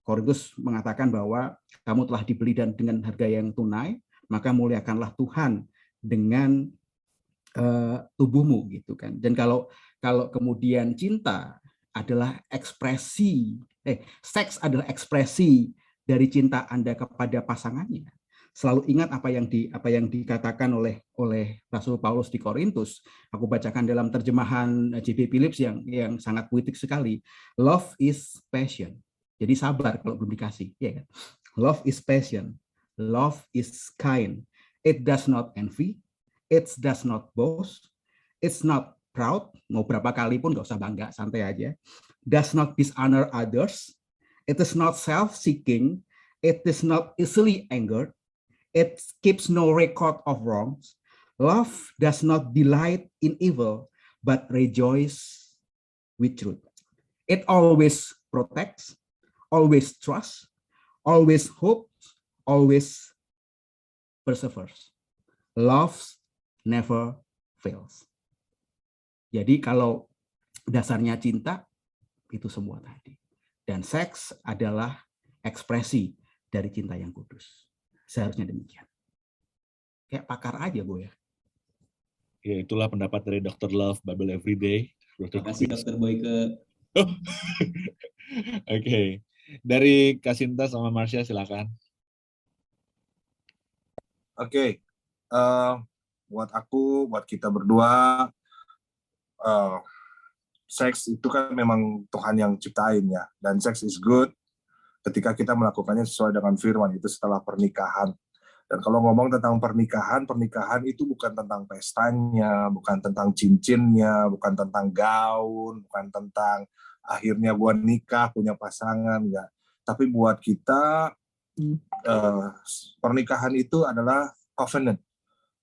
Korintus mengatakan bahwa kamu telah dibeli dan dengan harga yang tunai, maka muliakanlah Tuhan dengan tubuhmu gitu kan. Dan kalau kemudian cinta adalah seks adalah ekspresi dari cinta Anda kepada pasangannya. Selalu ingat apa yang dikatakan oleh Rasul Paulus di Korintus. Aku bacakan dalam terjemahan J.B. Phillips yang sangat puitik sekali. Love is passion. Jadi sabar kalau belum dikasih, ya kan? Love is passion. Love is kind. It does not envy. It does not boast. It's not proud. Mau berapa kali pun nggak usah bangga, santai aja. Does not dishonor others. It is not self-seeking. It is not easily angered. It keeps no record of wrongs. Love does not delight in evil, but rejoice with truth. It always protects, always trusts, always hopes, always perseveres. Love never fails. Jadi kalau dasarnya cinta, itu semua tadi. Dan seks adalah ekspresi dari cinta yang kudus. Seharusnya demikian. Kayak pakar aja gue ya. Ya, itulah pendapat dari Dr. Love Bible Everyday. Terima kasih Dr. Boyke. Oke. Dari Kasinta sama Marsha silakan. Oke, buat aku, buat kita berdua, seks itu kan memang Tuhan yang ciptain ya, dan seks is good ketika kita melakukannya sesuai dengan firman, itu setelah pernikahan. Dan kalau ngomong tentang pernikahan, pernikahan itu bukan tentang pestanya, bukan tentang cincinnya, bukan tentang gaun, bukan tentang akhirnya gua nikah, punya pasangan, enggak. Tapi buat kita, pernikahan itu adalah covenant,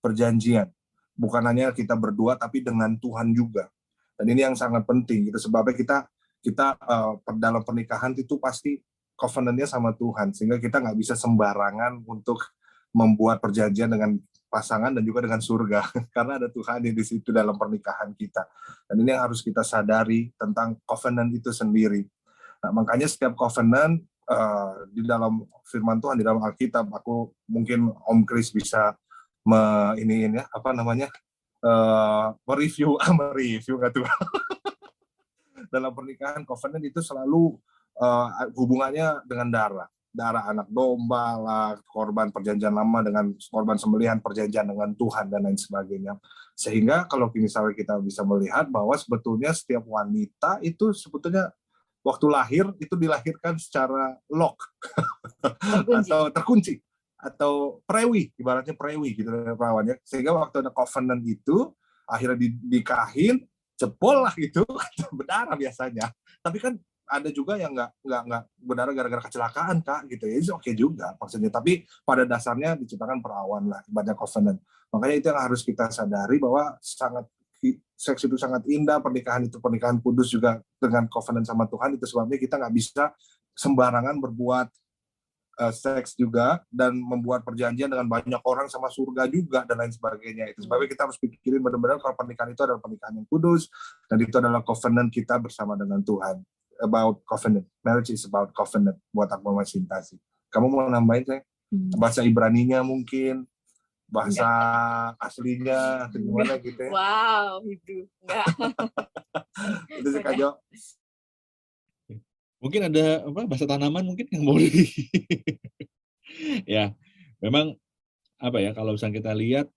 perjanjian. Bukan hanya kita berdua, tapi dengan Tuhan juga. Dan ini yang sangat penting. Itu sebabnya kita dalam pernikahan itu pasti covenant-nya sama Tuhan, sehingga kita nggak bisa sembarangan untuk membuat perjanjian dengan pasangan dan juga dengan surga, karena ada Tuhan di situ dalam pernikahan kita. Dan ini yang harus kita sadari tentang covenant itu sendiri. Nah, makanya setiap covenant di dalam firman Tuhan, di dalam Alkitab, aku mungkin Om Chris bisa mereview nggak tuh. Dalam pernikahan covenant itu selalu hubungannya dengan darah anak domba lah, korban perjanjian lama dengan korban sembelihan perjanjian dengan Tuhan dan lain sebagainya. Sehingga kalau misalnya kita bisa melihat bahwa sebetulnya setiap wanita itu sebetulnya waktu lahir itu dilahirkan secara lock atau terkunci atau prewi, ibaratnya prewi gitu perawannya. Sehingga waktu ada covenant itu akhirnya dinikahin, jebol lah gitu, berdarah biasanya. Tapi kan ada juga yang nggak berdarah gara-gara kecelakaan, Kak, gitu ya. Itu oke juga maksudnya. Tapi pada dasarnya diciptakan perawan lah, ibaratnya covenant. Makanya itu yang harus kita sadari bahwa seks itu sangat indah, pernikahan itu pernikahan kudus juga dengan covenant sama Tuhan. Itu sebabnya kita nggak bisa sembarangan berbuat seks juga dan membuat perjanjian dengan banyak orang sama surga juga dan lain sebagainya. Itu sebabnya kita harus pikirin benar-benar kalau pernikahan itu adalah pernikahan yang kudus dan itu adalah covenant kita bersama dengan Tuhan. About covenant, marriage is about covenant. Buat aku sama Sinta sih. Kamu mau nambahin saya? Bahasa Ibraninya mungkin, bahasa aslinya atau gimana gitu ya? Wow, itu enggak. Itu sih Kak Jo. Mungkin ada bahasa tanaman mungkin yang mau ya, memang kalau misalnya kita lihat,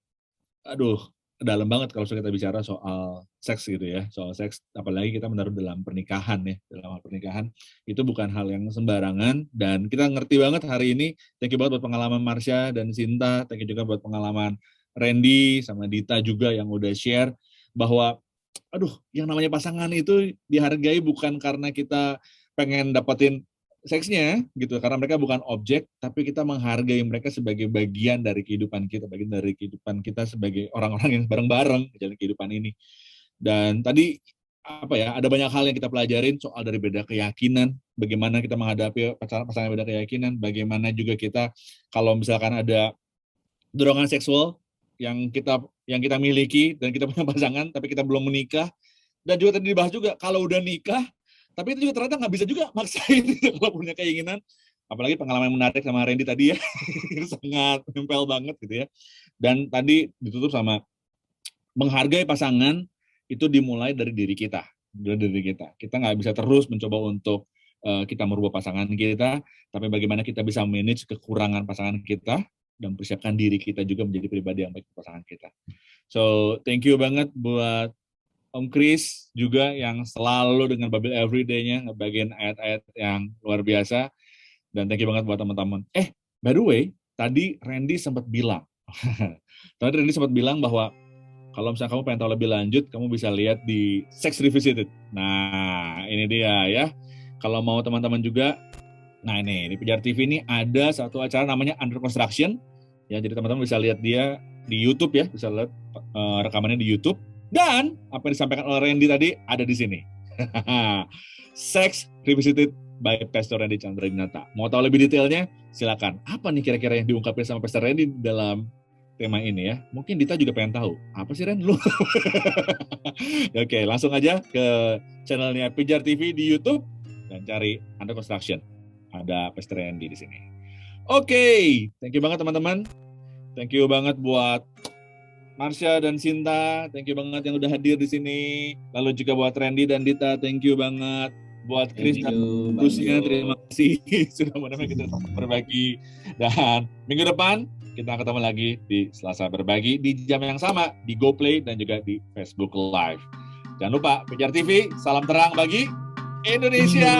aduh, dalam banget kalau kita bicara soal seks gitu ya, soal seks, apalagi kita menaruh dalam pernikahan ya, dalam hal pernikahan, itu bukan hal yang sembarangan, dan kita ngerti banget hari ini. Thank you banget buat pengalaman Marsha dan Sinta, thank you juga buat pengalaman Randy sama Dita juga yang udah share, bahwa yang namanya pasangan itu dihargai bukan karena kita pengen dapetin seksnya gitu, karena mereka bukan objek, tapi kita menghargai mereka sebagai bagian dari kehidupan kita, bagian dari kehidupan kita sebagai orang-orang yang bareng-bareng jalan kehidupan ini. Dan tadi ada banyak hal yang kita pelajarin soal dari beda keyakinan, bagaimana kita menghadapi pasangan beda keyakinan, bagaimana juga kita kalau misalkan ada dorongan seksual yang kita miliki dan kita punya pasangan tapi kita belum menikah. Dan juga tadi dibahas juga kalau udah nikah tapi itu juga ternyata nggak bisa juga maksain kalau punya keinginan. Apalagi pengalaman menarik sama Randy tadi ya, sangat nempel banget gitu ya. Dan tadi ditutup sama menghargai pasangan itu dimulai dari diri kita. Kita nggak bisa terus mencoba untuk kita merubah pasangan kita, tapi bagaimana kita bisa manage kekurangan pasangan kita dan persiapkan diri kita juga menjadi pribadi yang baik untuk pasangan kita. So, thank you banget buat Om Chris juga yang selalu dengan Bible Everyday-nya ngebagiin ayat-ayat yang luar biasa. Dan thank you banget buat teman-teman. By the way, tadi Randy sempat bilang bahwa kalau misalnya kamu pengen tahu lebih lanjut, kamu bisa lihat di Sex Revisited. Nah, ini dia ya. Kalau mau teman-teman juga, nah ini di Pijar TV ini ada satu acara namanya Under Construction. Ya, jadi teman-teman bisa lihat dia di YouTube ya, bisa lihat rekamannya di YouTube. Dan apa yang disampaikan oleh Randy tadi ada di sini. Sex Revisited by Pastor Randy Chandra Dinata. Mau tahu lebih detailnya? Silakan. Apa nih kira-kira yang diungkapkan sama Pastor Randy dalam tema ini ya? Mungkin Dita juga pengen tahu. Apa sih Ren lu? Oke, langsung aja ke channelnya Pijar TV di YouTube dan cari Under Construction. Ada Pastor Randy di sini. Oke, thank you banget teman-teman. Thank you banget buat Marsha dan Sinta, thank you banget yang udah hadir di sini. Lalu juga buat Randy dan Dita, thank you banget. buat Chris dan Lucia, terima kasih sudah menemani kita berbagi. Dan minggu depan kita ketemu lagi di Selasa Berbagi di jam yang sama di GoPlay dan juga di Facebook Live. Jangan lupa PJR TV, salam terang bagi Indonesia.